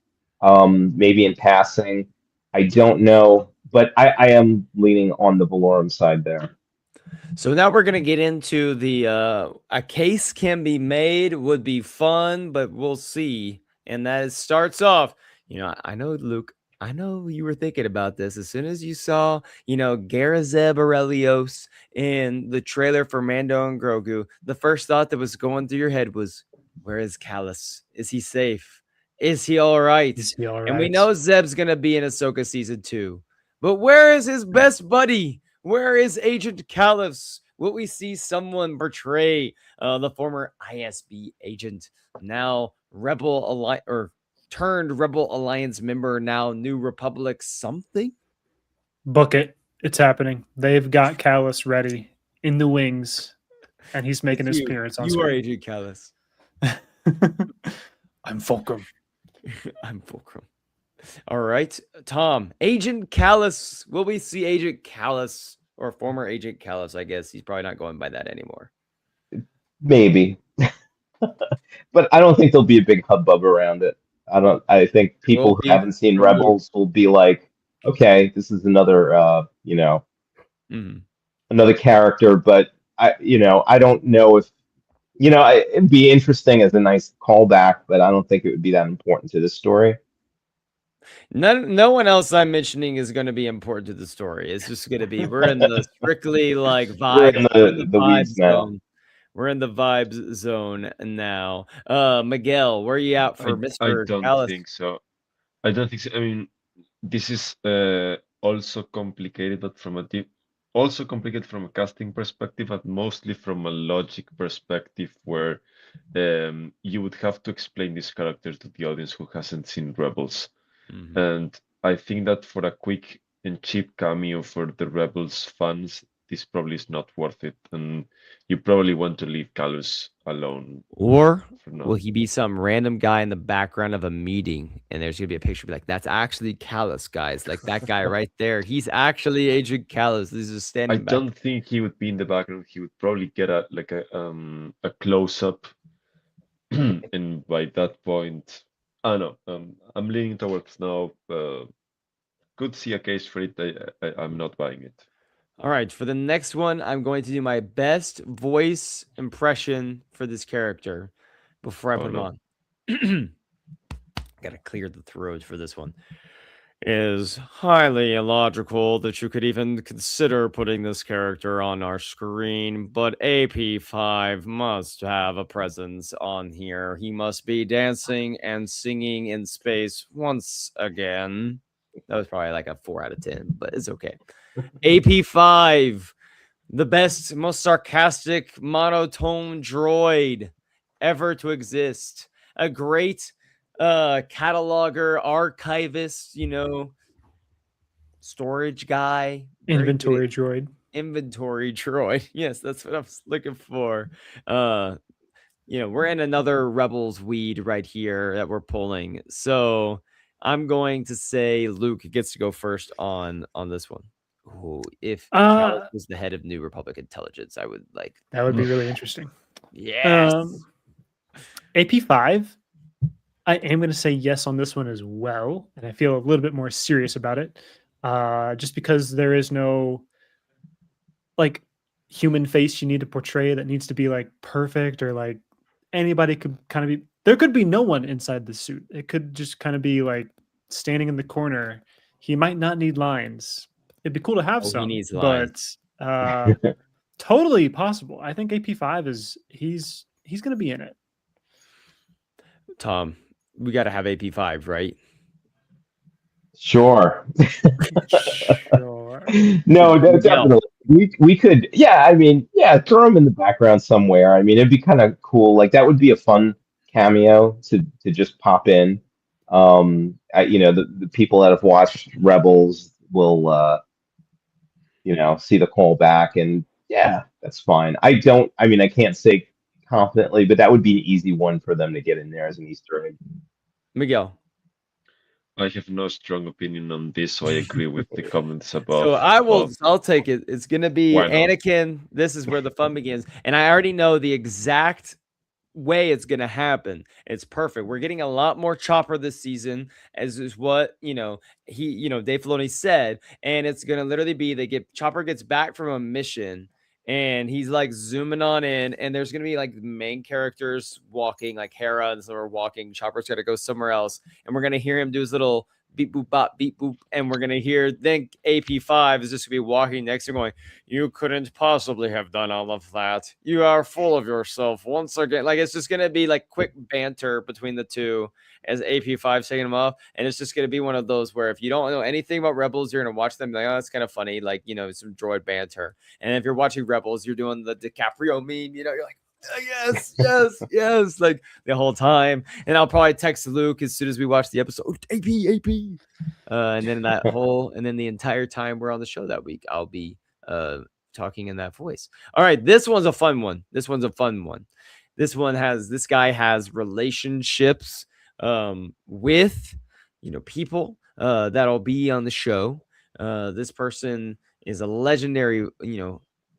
C: Maybe in passing. I don't know, but I am leaning on the Valorum side there.
A: So now we're gonna get into the a case can be made would be fun, but we'll see. And that starts off, I know, Luke, I know you were thinking about this as soon as you saw, Garazeb Aurelios in the trailer for Mando and Grogu. The first thought that was going through your head was, where is Callus? Is he safe? Is he all right?
D: Is he all
A: And we
D: right?
A: know Zeb's gonna be in Ahsoka season 2. But where is his best buddy? Where is Agent Callus? Will we see someone portray the former ISB agent, now Rebel Alliance or turned Rebel Alliance member, now New Republic something?
D: Book it. It's happening. They've got Callus ready in the wings, and he's making his appearance on
A: You are
D: screen.
A: Agent Callus.
D: I'm Fulcrum.
A: I'm Fulcrum. All right, Tom. Agent Callus. Will we see Agent Callus or former Agent Callus? I guess he's probably not going by that anymore.
C: Maybe, but I don't think there'll be a big hubbub around it. I think people who haven't seen Rebels will be like, okay, this is another,
A: Mhm.
C: another character. But I don't know if, it'd be interesting as a nice callback, but I don't think it would be that important to the story.
A: No one else I'm mentioning is going to be important to the story. It's just going to be we're in the strictly like
C: We're in
A: vibe. We're in
C: the weeds now.
A: zone. We're in the vibes zone now. Miguel, where are you at for
B: I
A: Mr.
B: don't
A: Callus?
B: think so. I don't think so. I mean, this is also complicated, but also complicated from a casting perspective, but mostly from a logic perspective, where you would have to explain this character to the audience who hasn't seen Rebels.
A: Mhm.
B: And I think that for a quick and cheap cameo for the Rebels fans, this probably is not worth it. And you probably want to leave Callus alone
A: Or
B: for now.
A: will he be some random guy in the background of a meeting and there's gonna be a picture be like, that's actually Callus, guys. Like that guy right there. He's actually Agent Callus. This is
B: I
A: standing back.
B: don't think he would be in the background. He would probably get a close up, and by that point, I don't know. I'm leaning towards now. Could see a case for it. I'm not buying it.
A: All right, for the next one, I'm going to do my best voice impression for this character before I put him on. Gotta clear the throat for this one. It is highly illogical that you could even consider putting this character on our screen, but AP5 must have a presence on here. He must be dancing and singing in space once again. That was probably like a 4 out of 10, but it's okay. AP5, the best, most sarcastic, monotone droid ever to exist. A great cataloger, archivist, storage guy.
D: Inventory droid.
A: Inventory droid. Yes, that's what I was looking for. We're in another Rebels weed right here that we're pulling. So I'm going to say Luke gets to go first on this one. Ooh, if
D: Uh,
A: Cal was the head of New Republic Intelligence, I would like.
D: that would be really interesting.
A: Yes.
D: AP5, I am going to say yes on this one as well, and I feel a little bit more serious about it, just because there is no like human face you need to portray that needs to be like perfect, or like anybody could kind of be. There could be no one inside the suit. It could just kind of be like standing in the corner. He might not need lines. It'd be cool to have
A: Oh, he
D: some,
A: needs
D: but totally possible. I think AP5 is he's going to be in it.
A: Tom, we got to have AP5, right?
C: Sure.
D: Sure.
C: No, definitely. We could, yeah, I mean, yeah, throw him in the background somewhere. I mean, it'd be kind of cool. Like that would be a fun cameo to just pop in. The people that have watched Rebels will see the callback, and yeah, that's fine. I mean, I can't say confidently, but that would be an easy one for them to get in there as an Easter egg.
A: Miguel.
B: I have no strong opinion on this, so I agree with the comments
A: So
B: above.
A: I'll take it. It's gonna be
B: Why not?
A: Anakin. This is where the fun begins. And I already know the exact way it's gonna happen. It's perfect. We're getting a lot more Chopper this season, as is what Dave Filoni said. And it's gonna literally be Chopper gets back from a mission. And he's like zooming on in, and there's gonna be like main characters walking, like Hera and some are walking. Chopper's gotta go somewhere else, and we're gonna hear him do his little beep boop bop beep boop, and we're gonna hear then AP5 is just gonna be walking next to him going, "You couldn't possibly have done all of that. You are full of yourself once again." Like it's just gonna be like quick banter between the two as AP5 taking him off, and it's just gonna be one of those where if you don't know anything about Rebels, you're gonna watch them like, oh, that's kind of funny, like some droid banter. And if you're watching Rebels, you're doing the DiCaprio meme, you're like, yes, yes, yes, like the whole time. And I'll probably text Luke as soon as we watch the episode, AP. And then the entire time we're on the show that week, I'll be talking in that voice. All right, this one's a fun one. This guy has relationships with people that'll be on the show. This person is a legendary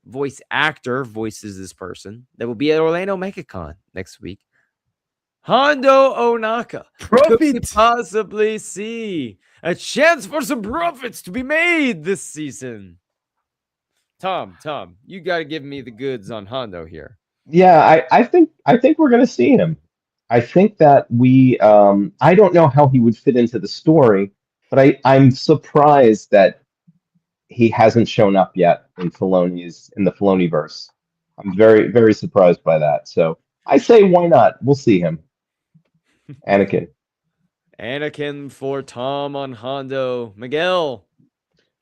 A: voice actor, voices this person that will be at Orlando MegaCon next week. Hondo Onaka. Could we possibly see a chance for some profits to be made this season? Tom, you got to give me the goods on Hondo here.
C: Yeah, I think we're going to see him. I think that I don't know how he would fit into the story, but I'm surprised that he hasn't shown up yet in the Filoniverse. I'm very, very surprised by that. So I say, why not? We'll see him.
A: Anakin for Tom on Hondo. Miguel.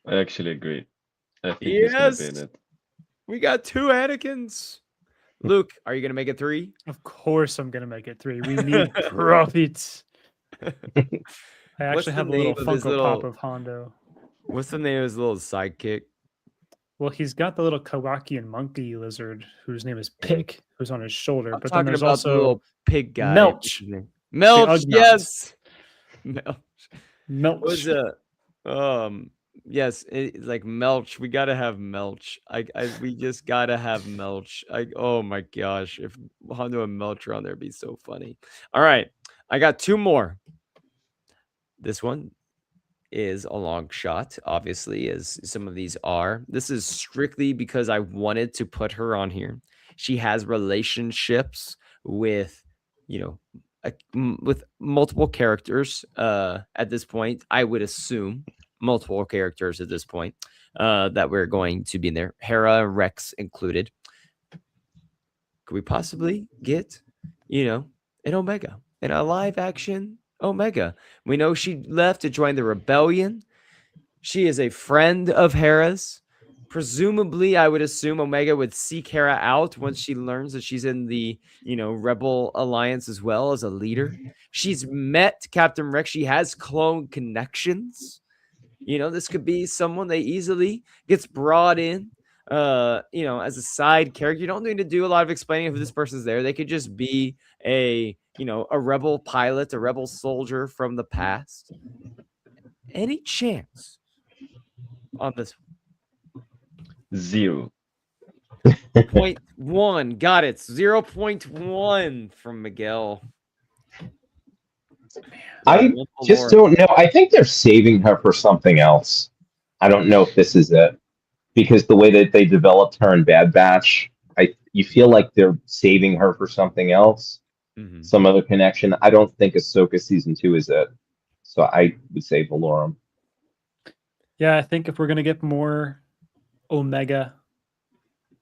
B: I actually agree. I think he's going to be in it.
A: We got 2 Anakins. Luke, are you going to make it 3?
D: Of course I'm going to make it 3. We need profits. I actually have a little Funko Pop of Hondo.
A: What's the name of his little sidekick?
D: Well, he's got the little Kowakian monkey lizard whose name is Pick, who's on his shoulder.
A: I'm
D: but then there's
A: about
D: also
A: the little pig guy.
D: Melch.
A: Melch, yes.
D: Melch.
A: Was yes, it's like Melch. We gotta have Melch. We just gotta have Melch. Oh my gosh, if Hondo and Melch are on there, it'd be so funny. All right, I got 2 more. This one is a long shot, obviously, as some of these are. This is strictly because I wanted to put her on here. She has relationships with, with multiple characters at this point. I would assume multiple characters at this point that we're going to be in there. Hera, Rex included. Could we possibly get, an Omega, in a live action Omega? We know she left to join the rebellion. She is a friend of Hera's. Presumably, I would assume Omega would seek Hera out once she learns that she's in the, Rebel Alliance as well as a leader. She's met Captain Rex. She has clone connections. This could be someone that easily gets brought in as a side character. You don't need to do a lot of explaining who this person's there. They could just be a rebel pilot, a rebel soldier from the past. Any chance on this?
B: 0.
A: 0.1. Got it. 0.1 from Miguel.
C: I just don't know. I think they're saving her for something else. I don't know if this is it, because the way that they developed her in Bad Batch, you feel like they're saving her for something else, some other connection. I don't think Ahsoka season 2 is it. So I would say Valorum.
D: Yeah, I think if we're gonna get more Omega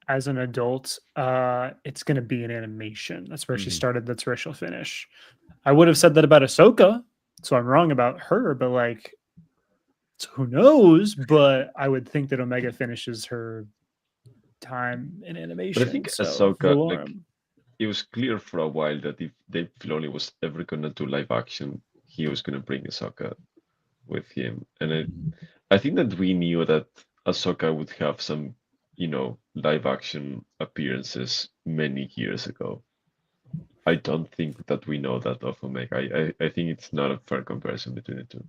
D: as an adult, it's gonna be an animation. That's where she started. That's where she'll finish. I would have said that about Ahsoka, so I'm wrong about her. But like, so who knows? But I would think that Omega finishes her time in animation.
B: But I think Ahsoka, like, it was clear for a while that if Dave Filoni was ever gonna do live action, he was gonna bring Ahsoka with him, and I think that we knew that Ahsoka would have some, live action appearances many years ago. I don't think that we know that of Omega. I think it's not a fair comparison between the two.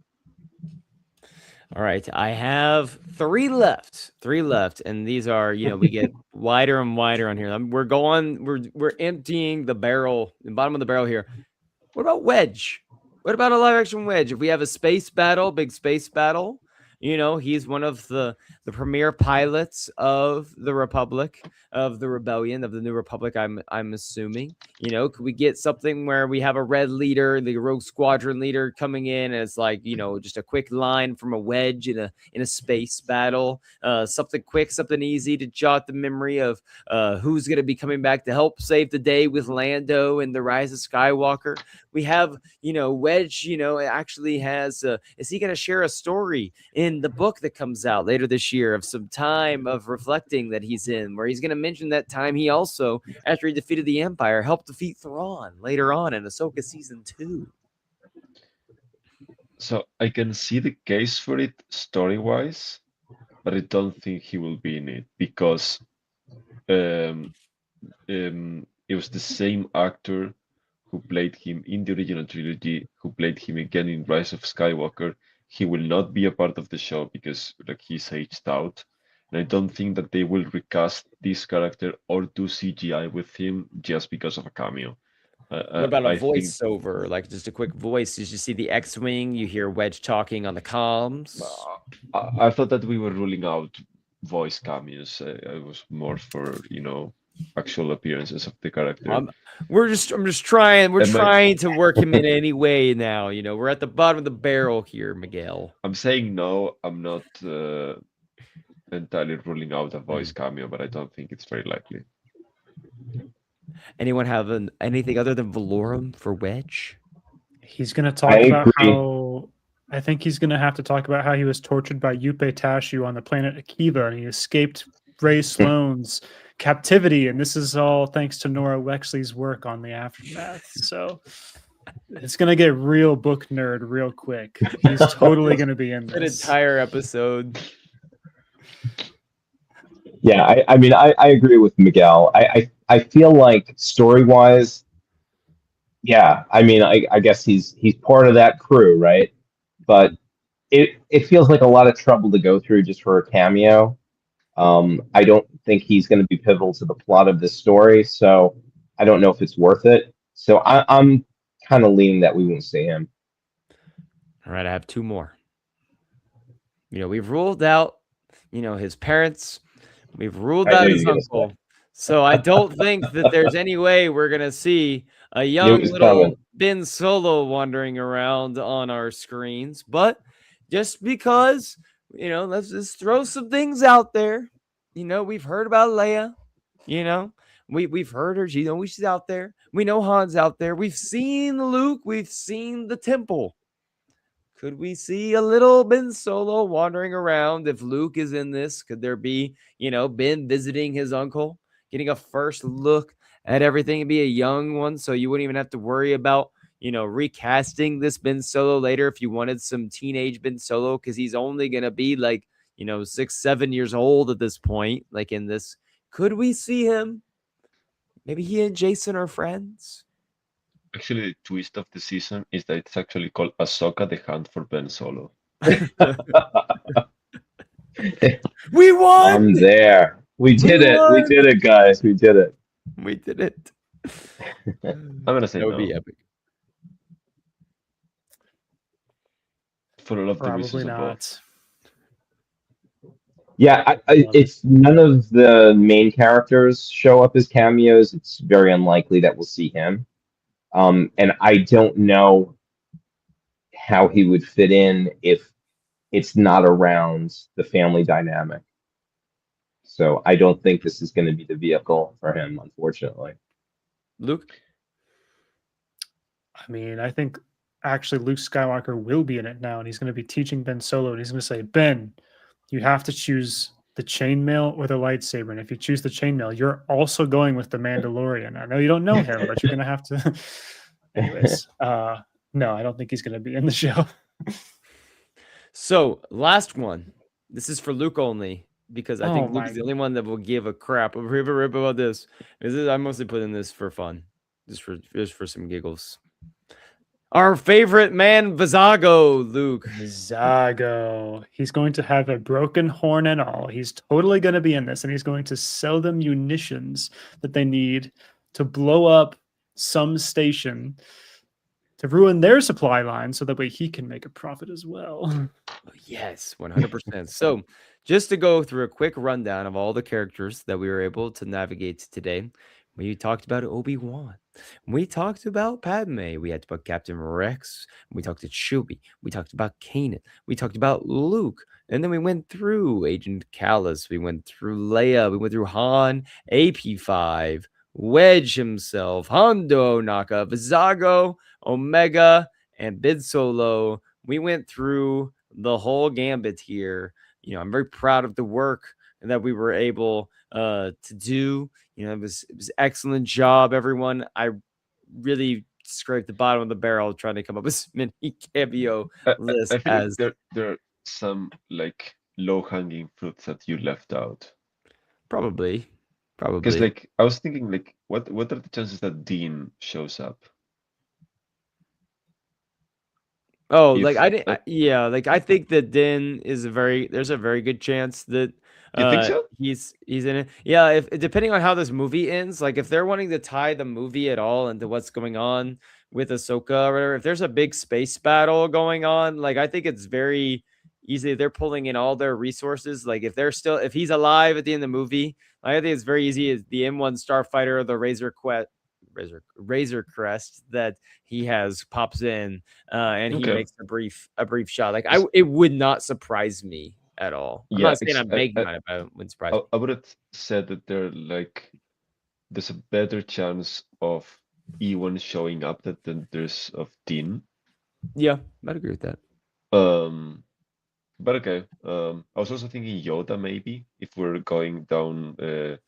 A: All right, I have 3 left. 3 left, and these are, we get wider and wider on here. We're emptying the barrel, the bottom of the barrel here. What about Wedge? What about a live action Wedge? If we have a space battle, big space battle, he's one of the premier pilots of the Republic, of the Rebellion, of the New Republic. I'm assuming. Could we get something where we have a red leader, the Rogue Squadron leader, coming in, and it's like, just a quick line from a Wedge in a space battle, something quick, something easy to jot the memory of who's going to be coming back to help save the day with Lando and the Rise of Skywalker. We have, Wedge, actually has, is he going to share a story in the book that comes out later this year of some time of reflecting that he's in, where he's going to mention that time he also, after he defeated the Empire, helped defeat Thrawn later on in Ahsoka season 2.
B: So I can see the case for it story-wise, but I don't think he will be in it because it was the same actor who played him in the original trilogy, who played him again in Rise of Skywalker. He will not be a part of the show because he's aged out. And I don't think that they will recast this character or do CGI with him just because of a cameo.
A: What about a voiceover, like just a quick voice? Did you see the X-Wing? You hear Wedge talking on the comms?
B: I thought that we were ruling out voice cameos. I was more for, actual appearances of the character.
A: I'm just trying. We're trying to work him in any way now. We're at the bottom of the barrel here, Miguel.
B: I'm saying no. I'm not entirely ruling out a voice cameo, but I don't think it's very likely.
A: Anyone have anything other than Valorum for Wedge?
D: He's going to talk about how. I think he's going to have to talk about how he was tortured by Yupe Tashu on the planet Akiva, and he escaped Ray Sloan's captivity, and this is all thanks to Nora Wexley's work on the Aftermath. So it's going to get real book nerd real quick. He's totally going to be in this.
A: An entire episode.
C: Yeah, I agree with Miguel. I feel like story-wise, yeah, I guess he's part of that crew, right? But it feels like a lot of trouble to go through just for a cameo. I don't think he's going to be pivotal to the plot of this story, so I don't know if it's worth it. So I'm kind of leaning that we won't see him.
A: All right, I have 2 more. We've ruled out, his parents. We've ruled out his uncle. So I don't think that there's any way we're going to see a young little Ben Solo wandering around on our screens. But just because, let's just throw some things out there. We've heard about Leia. We've heard her. She's out there. We know Han's out there. We've seen Luke. We've seen the temple. Could we see a little Ben Solo wandering around if Luke is in this? Could there be, Ben visiting his uncle, getting a first look at everything? It'd be a young one, so you wouldn't even have to worry about, recasting this Ben Solo later if you wanted some teenage Ben Solo, because he's only going to be like, 6, 7 years old at this point. Like in this, could we see him? Maybe he and Jason are friends.
B: Actually, the twist of the season is that it's actually called Ahsoka: The Hunt for Ben Solo.
A: We won.
C: I'm there. We did it. We
A: won!
C: did it, guys. We did it.
A: We did it.
B: I'm gonna say
A: That would
B: no.
A: be epic.
B: For all of the reasons
D: Probably
B: above.
D: not.
C: Yeah, it's none of the main characters show up as cameos. It's very unlikely that we'll see him. And I don't know how he would fit in if it's not around the family dynamic. So I don't think this is going to be the vehicle for him, unfortunately.
A: Luke?
D: I mean, I think actually Luke Skywalker will be in it now, and he's going to be teaching Ben Solo, and he's going to say, Ben, you have to choose the chainmail or the lightsaber. And if you choose the chainmail, you're also going with the Mandalorian. I know you don't know him, but you're going to have to. Anyways, no, I don't think he's going to be in the show.
A: So, last one. This is for Luke only, because I think
D: Oh
A: Luke is
D: my-
A: the only one that will give a crap about this. I'm mostly putting this for fun, just for some giggles. Our favorite man, Vizago, Luke.
D: Zago. He's going to have a broken horn and all. He's totally going to be in this, and he's going to sell them munitions that they need to blow up some station to ruin their supply line so that way he can make a profit as well.
A: Yes, 100%. So, just to go through a quick rundown of all the characters that we were able to navigate today, we talked about Obi-Wan. We talked about Padme. We talked about Captain Rex. We talked to Chewie. We talked about Kanan. We talked about Luke. And then we went through Agent Callus. We went through Leia. We went through Han, AP5, Wedge himself, Hondo Naka, Vizago, Omega, and Bid Solo. We went through the whole gambit here. I'm very proud of the work that we were able to do. It was excellent job, everyone. I really scraped the bottom of the barrel trying to come up with as many cameo lists
B: I feel
A: as
B: like there are some like low-hanging fruits that you left out.
A: probably.
B: Because like I was thinking like what are the chances that Dean shows up?
A: Oh,
B: If-
A: like I didn't. Like I think that Din is there's a very good chance that
B: You think so?
A: he's in it. Yeah, if depending on how this movie ends, like if they're wanting to tie the movie at all into what's going on with Ahsoka or whatever, if there's a big space battle going on, like I think it's very easy. They're pulling in all their resources. Like if he's alive at the end of the movie, I think it's very easy as the M1 Starfighter or the Razor Crest that he has pops in and he
B: Okay.
A: makes a brief shot. Like it would not surprise me at all. I'm
B: Yeah,
A: not saying I'm making it, but it wouldn't surprise me.
B: I would have said that there's a better chance of Ewan showing up than there's of Dean.
A: Yeah, I'd agree with that.
B: But okay. I was also thinking Yoda maybe if we're going down the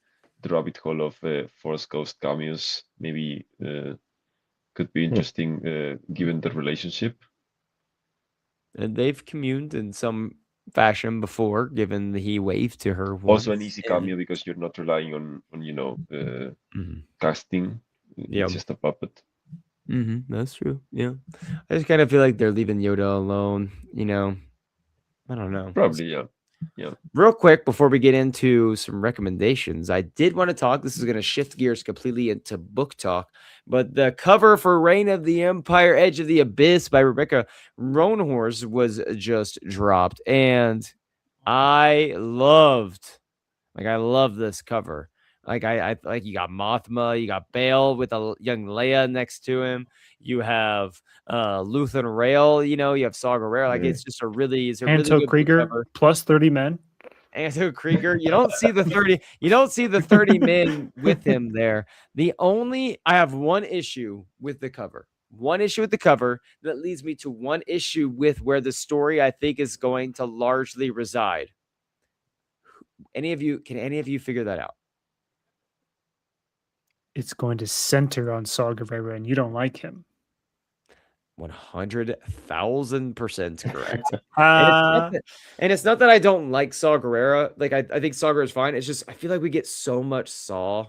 B: rabbit hole of Force Ghost cameos. Maybe could be interesting given the relationship.
A: And they've communed in some fashion before, given that he waved to her once.
B: Also an easy cameo because you're not relying on casting.
A: Yeah.
B: It's just a puppet.
A: That's true. Yeah. I just kind of feel like they're leaving Yoda alone, I don't know.
B: Probably, yeah. Yeah.
A: Real quick before we get into some recommendations, I did want to talk. This is going to shift gears completely into book talk, but the cover for Reign of the Empire, Edge of the Abyss by Rebecca Roanhorse was just dropped, and I love this cover. Like I like you got Mothma, you got Bail with a young Leia next to him. You have Luthen Rail, you have Saw Gerrera. Like it's a really
D: Anto
A: good
D: Krieger
A: cover.
D: plus 30 men.
A: Anto Krieger, you don't see the 30 men with him there. I have one issue with the cover. One issue with the cover that leads me to one issue with where the story I think is going to largely reside. Can any of you figure that out?
D: It's going to center on Saw Gerrera, and you don't like him.
A: 100,000% correct.
D: Uh,
A: And it's not that I don't like Saw Gerrera. Like I think Saw Gerrera is fine. It's just I feel like we get so much Saw,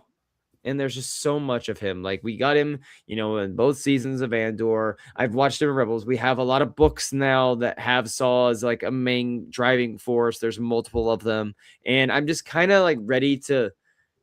A: and there's just so much of him. Like we got him, in both seasons of Andor. I've watched him in Rebels. We have a lot of books now that have Saw as like a main driving force. There's multiple of them, and I'm just kind of like ready to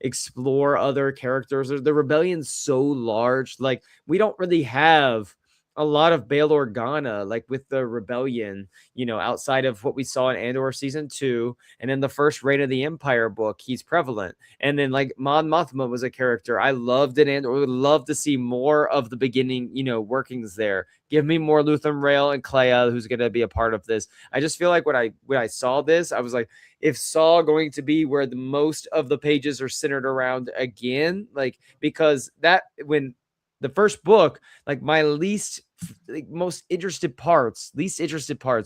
A: explore other characters. The rebellion's so large. Like we don't really have a lot of Bail Organa, like with the rebellion, outside of what we saw in Andor season 2, and in the first Reign of the Empire book, he's prevalent. And then like Mon Mothma was a character I loved in Andor. Would love to see more of the beginning, workings there. Give me more Luthien Rail and Clea, who's going to be a part of this. I just feel like when I saw this, I was like, if Saw going to be where the most of the pages are centered around again, like because that when the first book, like my least interested parts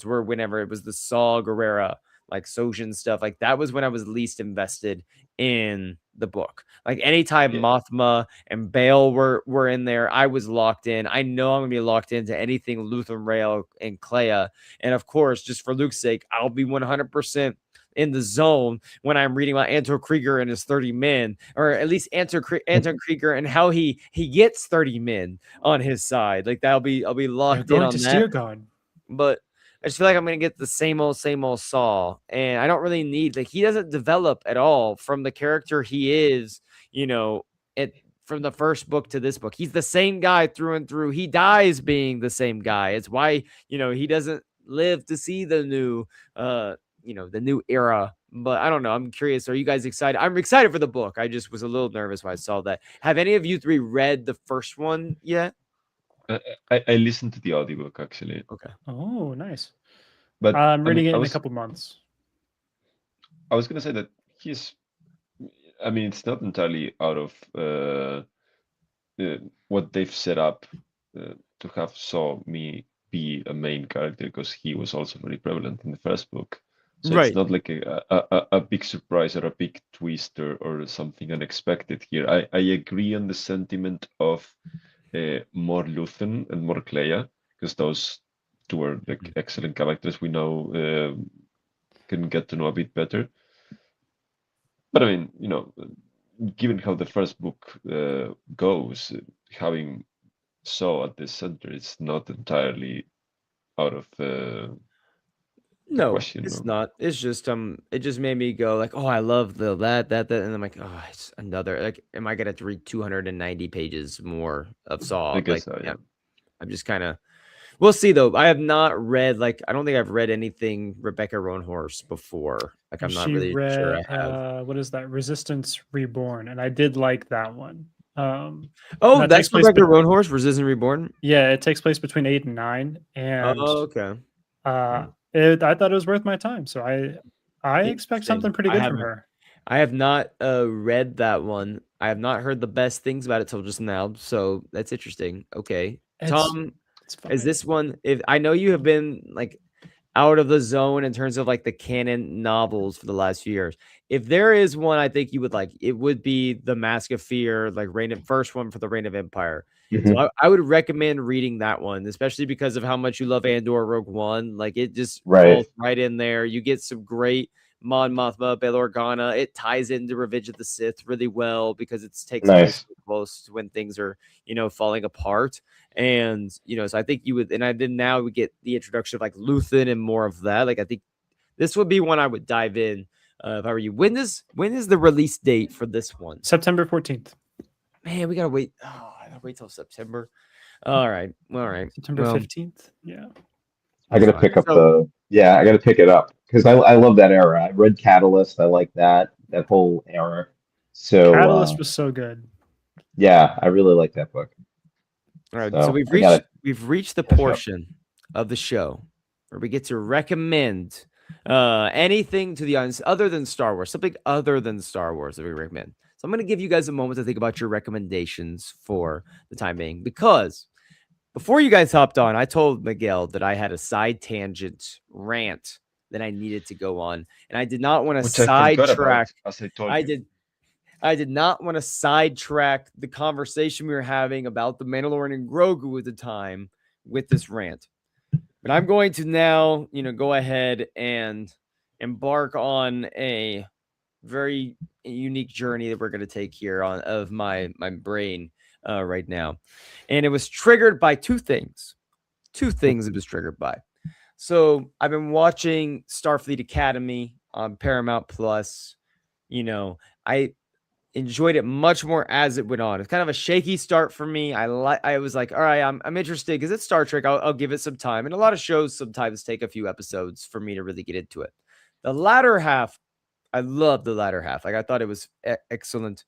A: were whenever it was the Saw Gerrera, like Sojin stuff. Like that was when I was least invested in the book. Like anytime Mothma and Bail were in there, I was locked in. I know I'm gonna be locked into anything Luthien Rail and Clea. And of course, just for Luke's sake, I'll be 100% in the zone when I'm reading about Anton Krieger and his 30 men, or at least Anton Krieger and how he gets 30 men on his side. Like I'll be locked in on that.
D: God.
A: But I just feel like I'm gonna get the same old Saw, and I don't really need he doesn't develop at all from the character he is, from the first book to this book. He's the same guy through and through. He dies being the same guy. It's why he doesn't live to see the new the new era. But I don't know. I'm curious. Are you guys excited? I'm excited for the book. I just was a little nervous when I saw that. Have any of you three read the first one yet?
B: I listened to the audiobook actually.
A: Okay.
D: Oh, nice.
B: But
D: I'm reading it in a couple months.
B: I was gonna say that it's not entirely out of what they've set up to have Saw me be a main character, because he was also very prevalent in the first book. So
A: Right.
B: It's not like a big surprise or a big twist or something unexpected here. I agree on the sentiment of more Luthen and more Clea, because those two are like excellent characters we know can get to know a bit better. But given how the first book goes, having Saw at the center, it's not entirely out of
A: No,
B: question,
A: it's
B: no?
A: not. It's just it just made me go like, oh, I love that, and I'm like, oh, it's another like, am I gonna have to read 290 pages more of Saw?
B: I guess
A: Like,
B: so, yeah.
A: I'm just kind of. We'll see though. I have not read I don't think I've read anything Rebecca Roanhorse before. Like I'm not
D: She
A: really
D: read,
A: sure I have.
D: what is that? Resistance Reborn, and I did like that one.
A: Oh,
D: that
A: that's
D: takes place
A: Rebecca Roanhorse, Resistance Reborn.
D: Yeah, it takes place between 8 and 9, and
A: Oh, okay.
D: I thought it was worth my time. So I expect something pretty good from her.
A: I have not read that one. I have not heard the best things about it till just now. So that's interesting. Okay, Tom, is this one? If I know you have been like out of the zone in terms of like the canon novels for the last few years. If there is one I think you would like, it would be the Mask of Fear, like first one for the Reign of Empire. So I would recommend reading that one, especially because of how much you love Andor Rogue One. Like it just falls right in there. You get some great Mon Mothma, Bail Organa. It ties into Revenge of the Sith really well because it takes place close to when things are, falling apart. And, so I think you would, and I did now we get the introduction of like Luthen and more of that. Like I think this would be one I would dive in if I were you. When is the release date for this one?
D: September 14th.
A: Man, we gotta wait. Oh, I gotta wait till September. All right.
D: September 15th. Yeah.
C: I gotta pick up I gotta pick it up because I love that era. I read Catalyst. I like that whole era. So
D: Catalyst was so good.
C: Yeah, I really like that book.
A: All right, so we've reached the portion of the show where we get to recommend anything to the audience other than Star Wars, something other than Star Wars that we recommend. So I'm going to give you guys a moment to think about your recommendations for the time being, because before you guys hopped on, I told Miguel that I had a side tangent rant that I needed to go on, and I did not want to sidetrack.
B: As I told you.
A: I did not want to sidetrack the conversation we were having about the Mandalorian and Grogu at the time with this rant. But I'm going to now, go ahead and embark on a very unique journey that we're going to take here on of my brain right now. And it was triggered by two things. Two things it was triggered by. So I've been watching Starfleet Academy on Paramount Plus. I enjoyed it much more as it went on. It's kind of a shaky start for me. I was like, all right, I'm interested because it's Star Trek. I'll give it some time. And a lot of shows sometimes take a few episodes for me to really get into it. The latter half, I loved the latter half. Like I thought it was excellent.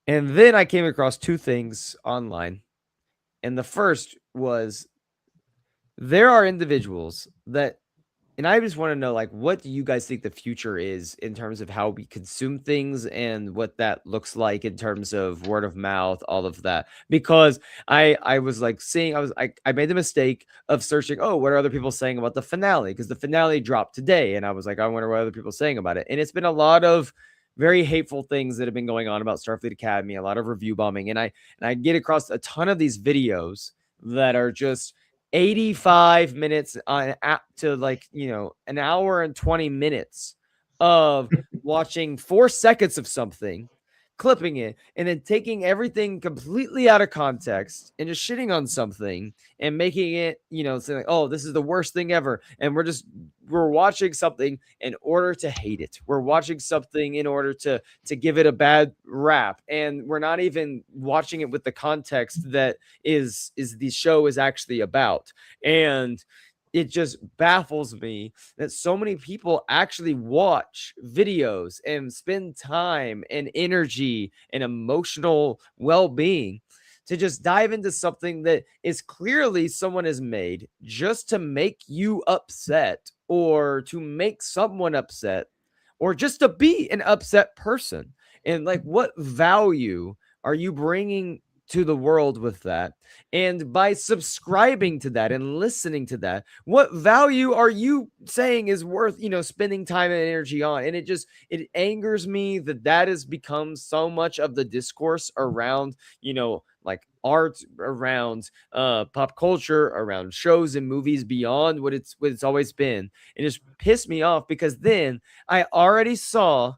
A: And then I came across two things online. And the first was there are individuals that, and I just want to know, like, what do you guys think the future is in terms of how we consume things and what that looks like in terms of word of mouth, all of that? Because I was like seeing, I made the mistake of searching, oh, what are other people saying about the finale? Because the finale dropped today, and I was like, I wonder what other people are saying about it. And it's been a lot of very hateful things that have been going on about Starfleet Academy, a lot of review bombing, and I get across a ton of these videos that are just 85 minutes on to like, an hour and 20 minutes of watching 4 seconds of something, clipping it, and then taking everything completely out of context and just shitting on something and making it, saying like, oh, this is the worst thing ever. And we're watching something in order to hate it. We're watching something in order to give it a bad rap. And we're not even watching it with the context that is the show is actually about. And it just baffles me that so many people actually watch videos and spend time and energy and emotional well-being to just dive into something that is clearly someone has made just to make you upset or to make someone upset or just to be an upset person. And like, what value are you bringing to the world with that? And by subscribing to that and listening to that, what value are you saying is worth, spending time and energy on? And it angers me that has become so much of the discourse around, like art, around pop culture, around shows and movies beyond what it's always been. It just pissed me off because then I already saw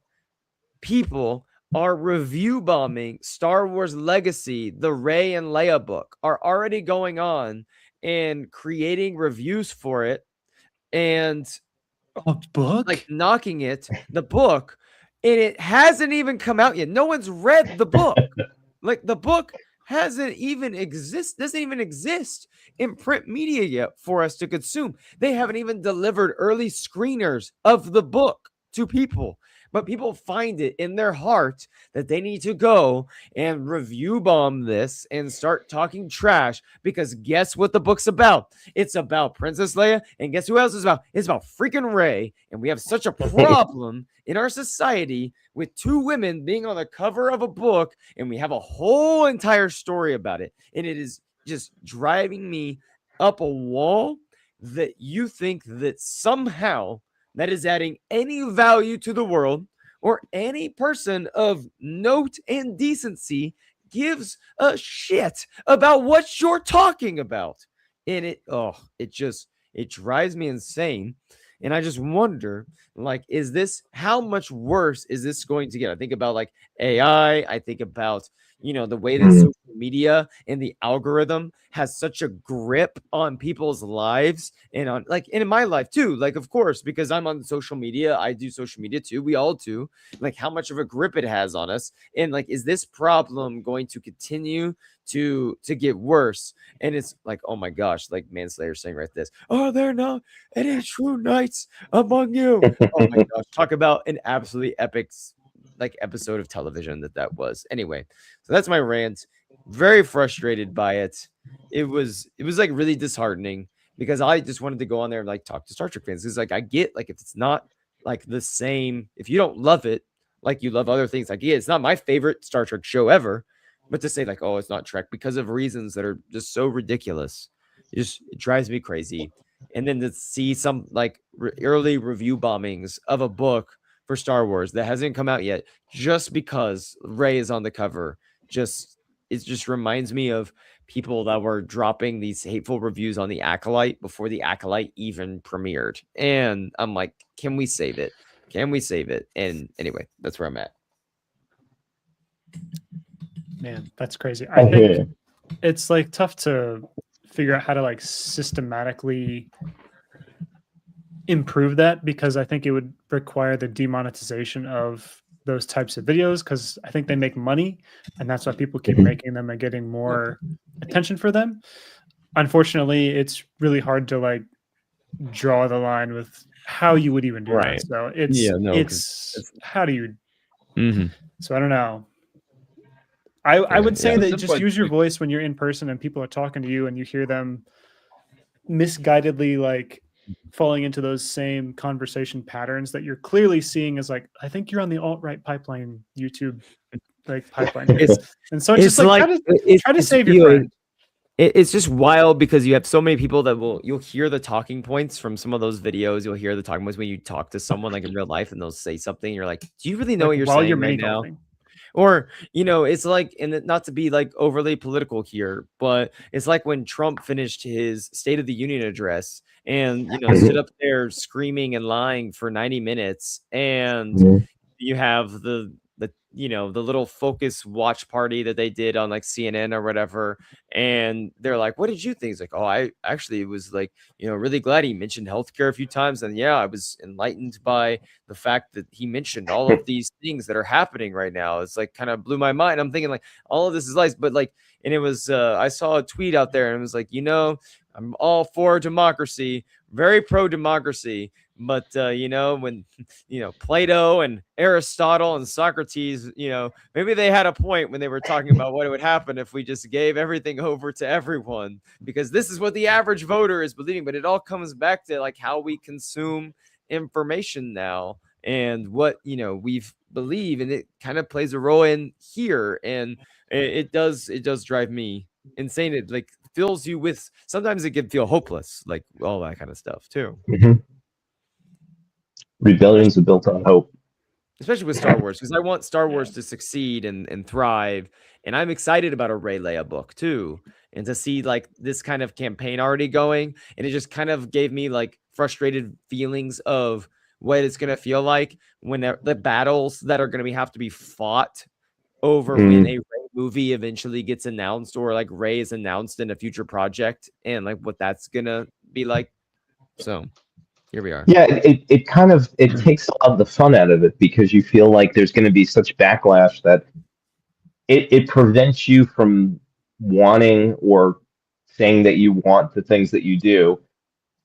A: people are review bombing Star Wars Legacy, the Rey and Leia book, are already going on and creating reviews for it and
D: A book?
A: like knocking it, the book, and it hasn't even come out yet. No one's read the book. Like the book doesn't even exist in print media yet for us to consume. They haven't even delivered early screeners of the book to people. But people find it in their heart that they need to go and review bomb this and start talking trash because guess what the book's about? It's about Princess Leia, and guess who else is about? It's about freaking Rey, and we have such a problem in our society with two women being on the cover of a book, and we have a whole entire story about it, and it is just driving me up a wall that you think that somehow that is adding any value to the world or any person of note and decency gives a shit about what you're talking about. And it drives me insane. And I just wonder, like, how much worse is this going to get? I think about like AI. I think about, the way that social media and the algorithm has such a grip on people's lives and on and in my life too. Like, of course, because I'm on social media, I do social media too. We all do. Like how much of a grip it has on us. And like, is this problem going to continue to get worse? And it's like, oh my gosh, like Manslayer saying right this, are there not any true knights among you? Oh my gosh, talk about an absolutely epic episode of television that was. Anyway, so that's my rant. Very frustrated by it. It was like really disheartening because I just wanted to go on there and like talk to Star Trek fans. Because like I get like if it's not like the same, if you don't love it like you love other things, like yeah, it's not my favorite Star Trek show ever, but to say like, oh, it's not Trek because of reasons that are just so ridiculous, it drives me crazy. And then to see some like early review bombings of a book for Star Wars that hasn't come out yet just because Rey is on the cover, just it just reminds me of people that were dropping these hateful reviews on the Acolyte before the Acolyte even premiered. And I'm like, can we save it? Can we save it? And anyway, that's where I'm at.
D: Man, that's crazy.
C: I
D: I
C: hear
D: think
C: you.
D: it's like tough to figure out how to like systematically improve that, because I think it would require the demonetization of those types of videos, because I think they make money and that's why people keep
C: Mhm.
D: making them and getting more attention for them. Unfortunately, it's really hard to like draw the line with how you would even do
A: Right.
D: that. So it's
A: Yeah, no, 'cause
D: it's how do you
A: Mhm.
D: so I don't know. I would say
A: yeah.
D: that
B: That's
D: just
B: why-
D: use your voice when you're in person and people are talking to you and you hear them misguidedly like falling into those same conversation patterns that you're clearly seeing as like, I think you're on the alt-right pipeline YouTube like pipeline here.
A: It's
D: And so it's just like try to save your friend.
A: It's just wild because you have so many people that you'll hear the talking points from some of those videos. You'll hear the talking points when you talk to someone like in real life, and they'll say something. You're like, do you really know
D: Like,
A: what you're
D: while
A: saying
D: you're
A: right
D: mini
A: now?
D: golfing.
A: Or, it's like, and not to be like overly political here, but it's like when Trump finished his State of the Union address and, stood up there screaming and lying for 90 minutes. And
C: Mhm.
A: you have the the little focus watch party that they did on like CNN or whatever, and they're like, what did you think? It's like, oh, I actually was like, really glad he mentioned healthcare a few times, and yeah, I was enlightened by the fact that he mentioned all of these things that are happening right now. It's like kind of blew my mind. I'm thinking like all of this is lies, but like, and it was I saw a tweet out there and it was like, I'm all for democracy, very pro democracy, but when Plato and Aristotle and Socrates, maybe they had a point when they were talking about what would happen if we just gave everything over to everyone, because this is what the average voter is believing. But it all comes back to like how we consume information now and what we've believe, and it kind of plays a role in here, and it does drive me insane. It like fills you with, sometimes it can feel hopeless, like all that kind of stuff too.
C: Mhm. Rebellions are built on hope.
A: Especially with Star Wars, because I want Star Wars to succeed and thrive. And I'm excited about a Rey Leia book too. And to see like this kind of campaign already going. And it just kind of gave me like frustrated feelings of what it's going to feel like when the battles that are going to have to be fought over when a Rey movie eventually gets announced, or like Rey is announced in a future project, and like what that's going to be like. So here we are.
C: Yeah, it kind of it takes a lot of the fun out of it, because you feel like there's going to be such backlash that it prevents you from wanting or saying that you want the things that you do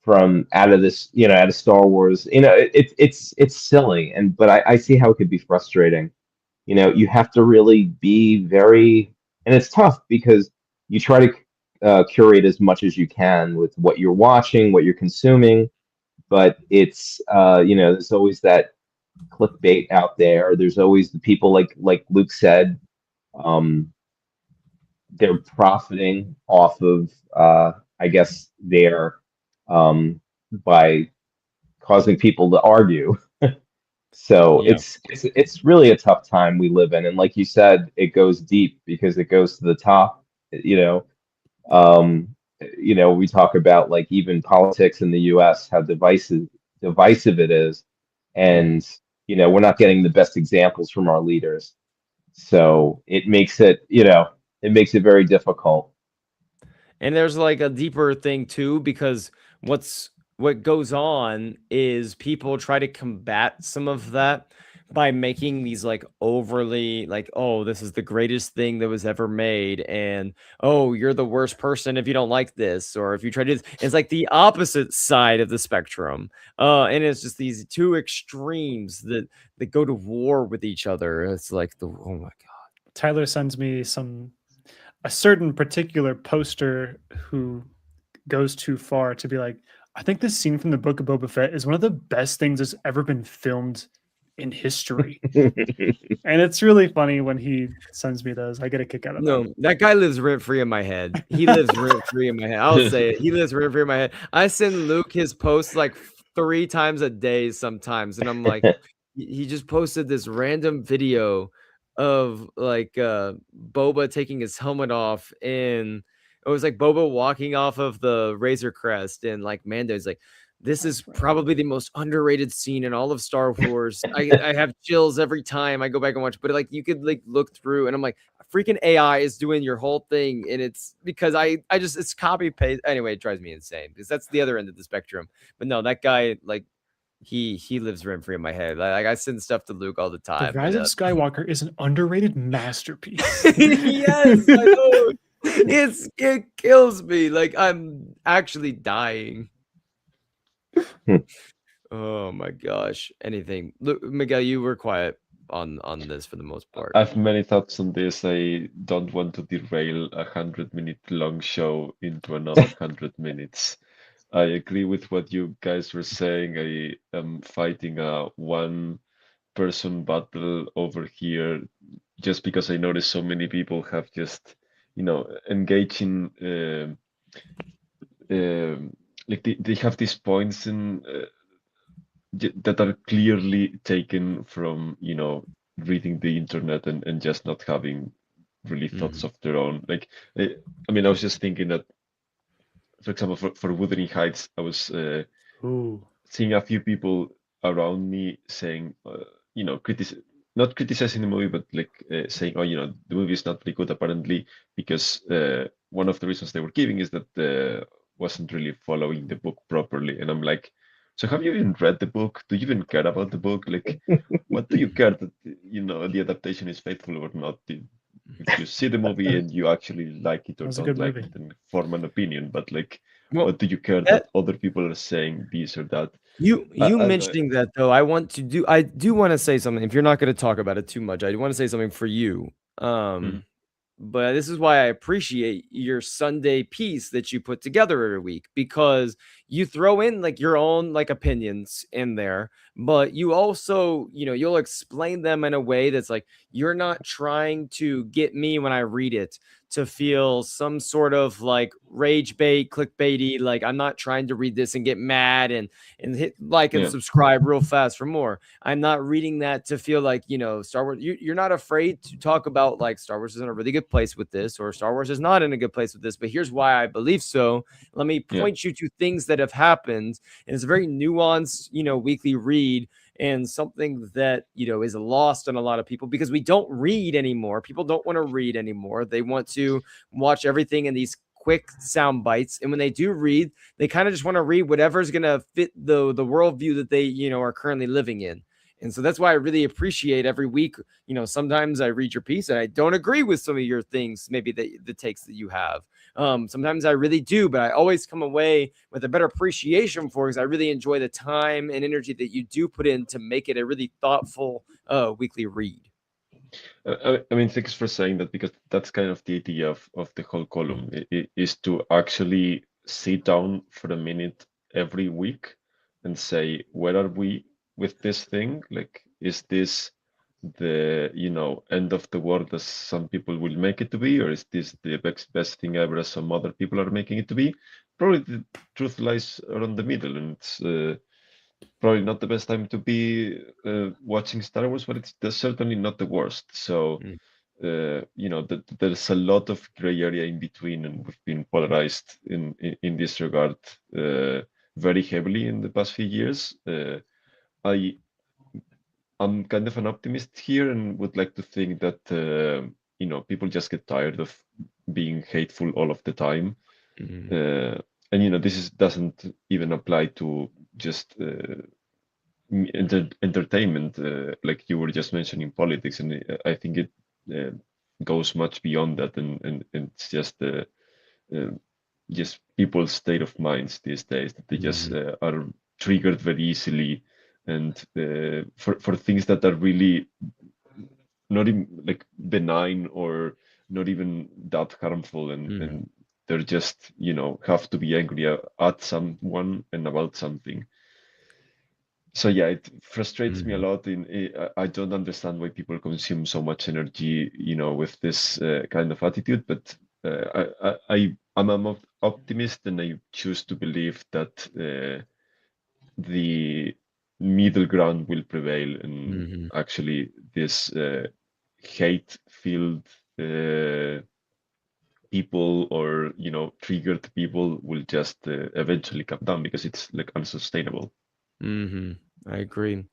C: from out of this, out of Star Wars. It's silly, but I see how it could be frustrating. You have to really be very, and it's tough because you try to curate as much as you can with what you're watching, what you're consuming, but it's there's always that clickbait out there. There's always the people like Luke said, they're profiting off of I guess their by causing people to argue. So
A: Yeah.
C: it's really a tough time we live in, and like you said, it goes deep because it goes to the top. We talk about like even politics in the U.S., how divisive it is, and we're not getting the best examples from our leaders, so it makes it very difficult.
A: And there's like a deeper thing too, because what goes on is people try to combat some of that by making these like overly like, oh, this is the greatest thing that was ever made, and oh, you're the worst person if you don't like this, or if you try to do this. It's like the opposite side of the spectrum. And it's just these two extremes that go to war with each other. It's like oh my god.
D: Tyler sends me a certain particular poster who goes too far to be like, I think this scene from the Book of Boba Fett is one of the best things that's ever been filmed in history. And it's really funny when he sends me those. I get a kick out of
A: No,
D: that.
A: that guy lives rent free in my head. He lives rent free in my head. I'll say it. He lives rent free in my head. I send Luke his posts like 3 times a day sometimes, and I'm like, he just posted this random video of like Boba taking his helmet off, and it was like Boba walking off of the Razor Crest, and like Mando's like, this is probably the most underrated scene in all of Star Wars. I have chills every time I go back and watch, but like you could like look through, and I'm like, freaking AI is doing your whole thing, and it's because I just it's copy paste. Anyway, it drives me insane because that's the other end of the spectrum. But no, that guy like he lives rent free in my head. Like I send stuff to Luke all the
D: The
A: time.
D: Rise of Skywalker is an underrated masterpiece.
A: Yes, I know. It kills me. Like I'm actually dying. Oh my gosh. Anything. Look, Miguel, you were quiet on this for the most part.
B: I have many thoughts on this. I don't want to derail a 100-minute long show into another 100 minutes. I agree with what you guys were saying. I am fighting a one-person battle over here just because I notice so many people have just, engaged in like they have these points in that are clearly taken from, reading the internet and just not having really thoughts of their own. Like, I mean, I was just thinking that, for example, for Wuthering Heights, I was
D: Ooh.
B: seeing a few people around me saying, not criticizing the movie, but like saying, oh, the movie is not very good apparently because one of the reasons they were giving is that wasn't really following the book properly. And I'm like, so have you even read the book? Do you even care about the book? Like, what do you care that the adaptation is faithful or not? If you see the movie and you actually like it or
D: That's a
B: don't
D: good
B: like
D: movie.
B: it, then form an opinion. But like,
A: Well,
B: what do you care that other people are saying this or that?
A: you
B: I-
A: mentioning that though, I do want to say something. If you're not going to talk about it too much, I do want to say something for you.
B: Mhm.
A: But this is why I appreciate your Sunday piece that you put together every week, because you throw in like your own like opinions in there, but you also, you'll explain them in a way that's like you're not trying to get me when I read it to feel some sort of like rage bait, clickbaity. Like I'm not trying to read this and get mad and hit like and
B: Yeah.
A: subscribe real fast for more. I'm not reading that to feel like, Star Wars. You're not afraid to talk about like Star Wars is in a really good place with this, or Star Wars is not in a good place with this, but here's why I believe so. Let me
B: Yeah.
A: point you to things that have happened. And it's a very nuanced, weekly read, and something that, is lost on a lot of people because we don't read anymore. People don't want to read anymore. They want to watch everything in these quick sound bites. And when they do read, they kind of just want to read whatever's going to fit the worldview that they, are currently living in. And so that's why I really appreciate every week. Sometimes I read your piece and I don't agree with some of your things, maybe the takes that you have. Sometimes I really do, but I always come away with a better appreciation for it because I really enjoy the time and energy that you do put in to make it a really thoughtful weekly read.
B: I mean, thanks for saying that because that's kind of the idea of the whole column is to actually sit down for a minute every week and say, where are we with this thing? Like, is this the, end of the world as some people will make it to be, or is this the best thing ever as some other people are making it to be? Probably the truth lies around the middle, and it's probably not the best time to be watching Star Wars, but it's certainly not the worst. So, there's a lot of gray area in between, and we've been polarized in this regard very heavily in the past few years. I'm kind of an optimist here and would like to think that people just get tired of being hateful all of the time. And this doesn't even apply to just entertainment, like you were just mentioning politics, and I think it goes much beyond that, and it's just people's state of minds these days that they just are triggered very easily, and for things that are really not even like benign or not even that harmful, and they're just have to be angry at someone and about something. So yeah, it frustrates me a lot. I don't understand why people consume so much energy, with this kind of attitude. But I'm an optimist, and I choose to believe that the middle ground will prevail, and actually this hate-filled people or triggered people will just eventually come down because it's like unsustainable.
A: I agree.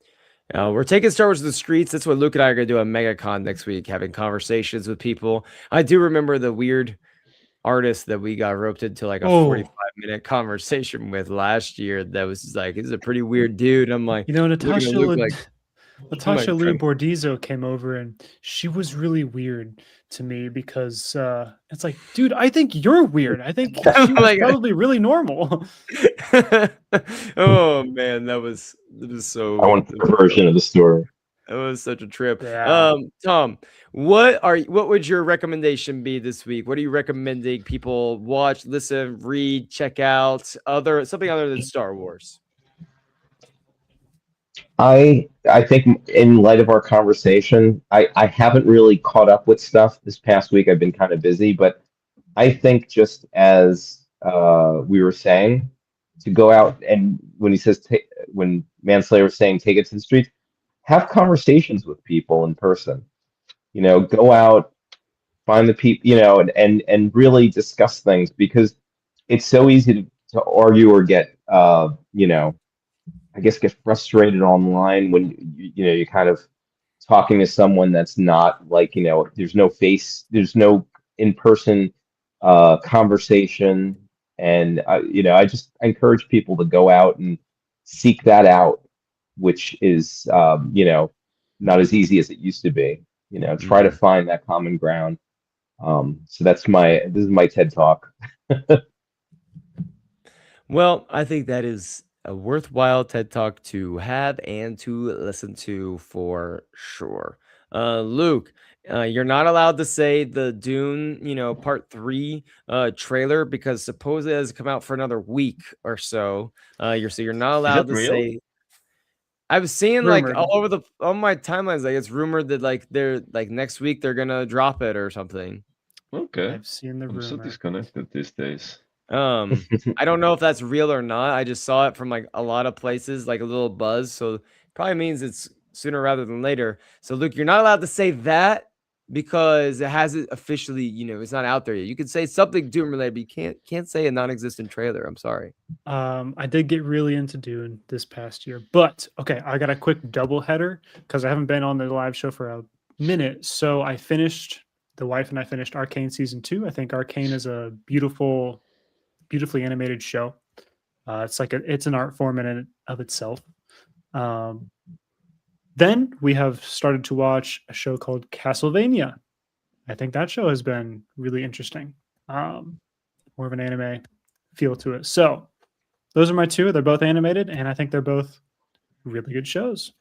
A: We're taking Star Wars to the streets. That's what Luke and I are going to do a MegaCon next week, having conversations with people. I do remember the weird artist that we got roped into like a 45-minute conversation with last year. That was just like, he's a pretty weird dude. I'm like,
D: Natasha
A: like,
D: Lee Bordizzo came over and she was really weird to me because it's like, dude, I think you're weird. I think she was probably really normal.
A: Oh man, it was so.
C: I want the version of the story.
A: It was such a trip.
D: Yeah.
A: Tom, what would your recommendation be this week? What are you recommending people watch, listen, read, check out, something other than Star Wars?
C: I think in light of our conversation, I haven't really caught up with stuff this past week. I've been kind of busy, but I think just as we were saying, to go out and when Manslayer was saying take it to the streets, have conversations with people in person. Go out, find the people, and really discuss things because it's so easy to argue or get I guess get frustrated online when you're kind of talking to someone that's not like there's no in-person conversation, and I just encourage people to go out and seek that out, which is not as easy as it used to be. Try to find that common ground. So this is my TED talk.
A: Well, I think that is a worthwhile TED Talk to have and to listen to for sure. Luke, you're not allowed to say the Dune, part 3 trailer because supposedly it has come out for another week or so. You're not allowed to
B: real?
A: say. I was seeing
D: Rumored.
A: like all over on my timelines, like it's rumored that like they're like next week they're gonna drop it or something.
B: Okay.
D: I've seen the
B: I'm so
D: rumor.
B: disconnected these days.
A: I don't know if that's real or not. I just saw it from like a lot of places, like a little buzz. So probably means it's sooner rather than later. So Luke, you're not allowed to say that because it hasn't officially, it's not out there yet. You can say something Doom related, but you can't say a non-existent trailer. I'm sorry.
D: I did get really into Dune this past year, but okay, I got a quick double header because I haven't been on the live show for a minute. So the wife and I finished Arcane season 2. I think Arcane is a beautifully animated show. It's an art form in and of itself. Then we have started to watch a show called Castlevania. I think that show has been really interesting. More of an anime feel to it. So those are my two. They're both animated, and I think they're both really good shows.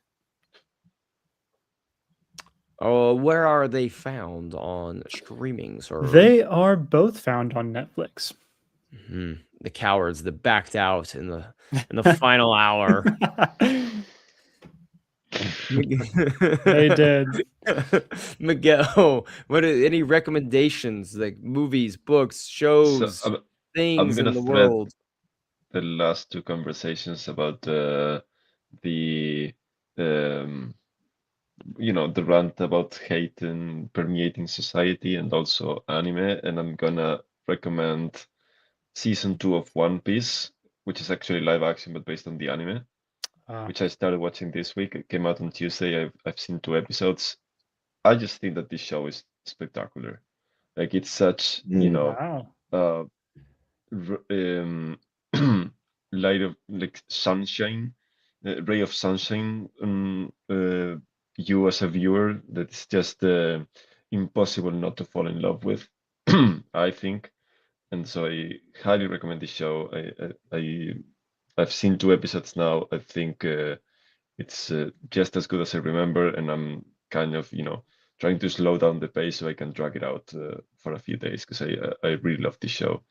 A: Oh, where are they found on streaming service?
D: They are both found on Netflix.
A: The cowards that backed out in the final hour.
D: They did.
A: Miguel, any recommendations like movies, books, shows, things in the world?
B: The last two conversations about the rant about hate and permeating society and also anime, and I'm gonna recommend season 2 of One Piece, which is actually live action but based on the anime, which I started watching this week. It came out on Tuesday. I've seen 2 episodes. I just think that this show is spectacular. Like it's such
D: Wow.
B: light of like sunshine, ray of sunshine on you as a viewer that's just impossible not to fall in love with. I think. And so I highly recommend this show. I've seen 2 episodes now. I think it's just as good as I remember, and I'm kind of trying to slow down the pace so I can drag it out for a few days because I really love this show.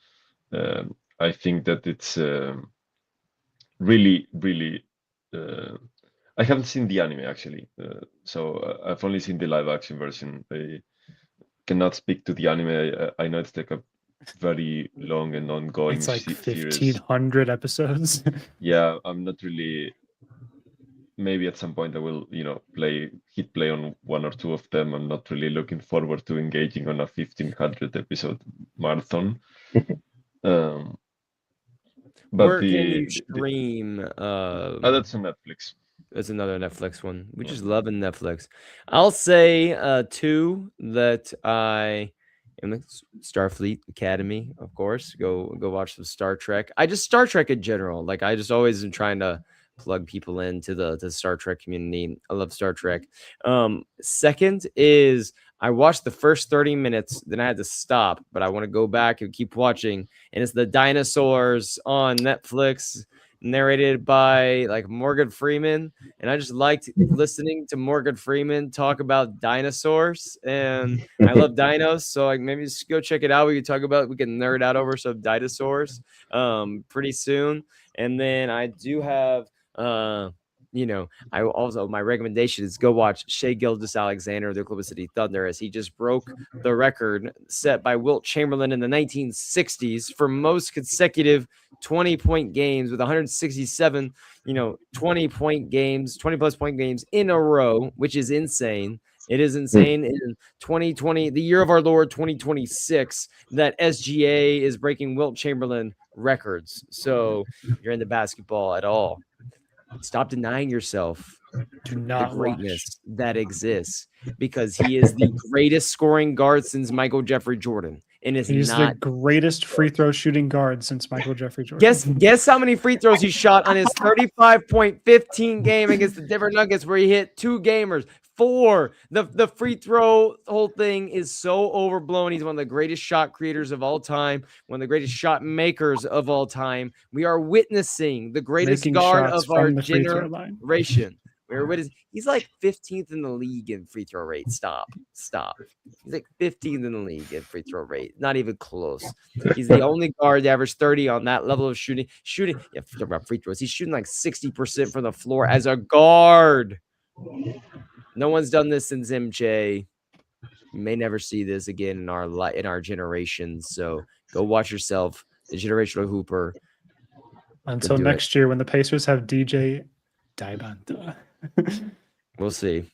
B: I think that it's really, really. I haven't seen the anime actually, so I've only seen the live action version. I cannot speak to the anime. I know it's like a very long and ongoing
D: It's like
B: series.
D: 1,500 episodes.
B: Yeah, I'm not really maybe at some point I will, hit play on one or two of them. I'm not really looking forward to engaging on a 1500 episode marathon. Um, but
A: Where can you
B: the
A: stream?
B: that's on Netflix.
A: It's another Netflix one. We just
B: Mhm.
A: loving Netflix. I'll say two that I am the Starfleet Academy, of course. Go watch some Star Trek. I just Star Trek in general. Like I just always am trying to plug people into the Star Trek community. I love Star Trek. Second is I watched the first 30 minutes, then I had to stop, but I want to go back and keep watching. And it's the dinosaurs on Netflix, narrated by like Morgan Freeman. And I just liked listening to Morgan Freeman talk about dinosaurs. And I love dinos. So like maybe just go check it out. We can nerd out over some dinosaurs pretty soon. And then I do have I also, my recommendation is go watch Shea Gilgeous-Alexander, the Oklahoma City Thunder, as he just broke the record set by Wilt Chamberlain in the 1960s for most consecutive 20-point games with 167, 20-point games, 20-plus point games in a row, which is insane. It is insane in 2020, the year of our Lord 2026, that SGA is breaking Wilt Chamberlain records. So if you're into basketball at all, stop denying yourself
D: Do
A: the
D: not
A: greatness that exists, because he is the greatest scoring guard since Michael Jeffrey Jordan. And is
D: He's
A: not
D: the greatest free throw shooting guard since Michael Jeffrey Jordan.
A: guess how many free throws he shot on his 35.15 game against the Denver Nuggets, where he hit 2 gamers. 4. The free throw whole thing is so overblown. He's one of the greatest shot creators of all time, one of the greatest shot makers of all time. We are witnessing the greatest
D: Making
A: guard
D: shots
A: of our
D: from the free throw line.
A: generation. He's like 15th in the league in free throw rate. Stop. He's like 15th in the league in free throw rate. Not even close. He's the only guard to average 30 on that level of shooting. Yeah, talking about free throws. He's shooting like 60% from the floor as a guard. No one's done this since MJ. You may never see this again in our generation. So go watch yourself, the generational hooper.
D: Until next year when the Pacers have DJ Diabanta.
A: We'll see.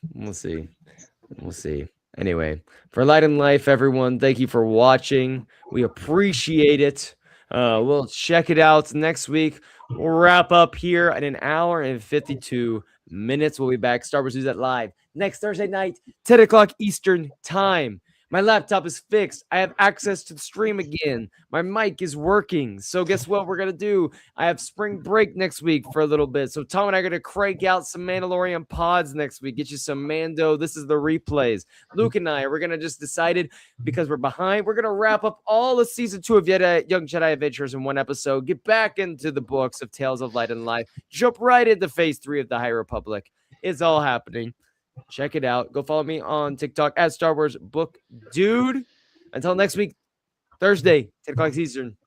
A: Anyway, for Light and Life, everyone, thank you for watching. We appreciate it. We'll check it out next week. We'll wrap up here at an hour and 52 minutes. We'll be back. Star Wars News at Live next Thursday night, 10 o'clock Eastern time. My laptop is fixed. I have access to the stream again. My mic is working. So guess what we're going to do? I have spring break next week for a little bit. So Tom and I are going to crank out some Mandalorian pods next week. Get you some Mando. This is the replays. Luke and we're going to just decided, because we're behind, we're going to wrap up all of season 2 of Young Jedi Adventures in one episode. Get back into the books of Tales of Light and Life. Jump right into phase 3 of the High Republic. It's all happening. Check it out. Go follow me on TikTok at Star Wars Book Dude. Until next week, Thursday, 10 o'clock Eastern,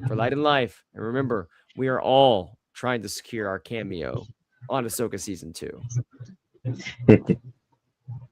A: for Light and Life. And remember, we are all trying to secure our cameo on Ahsoka Season 2.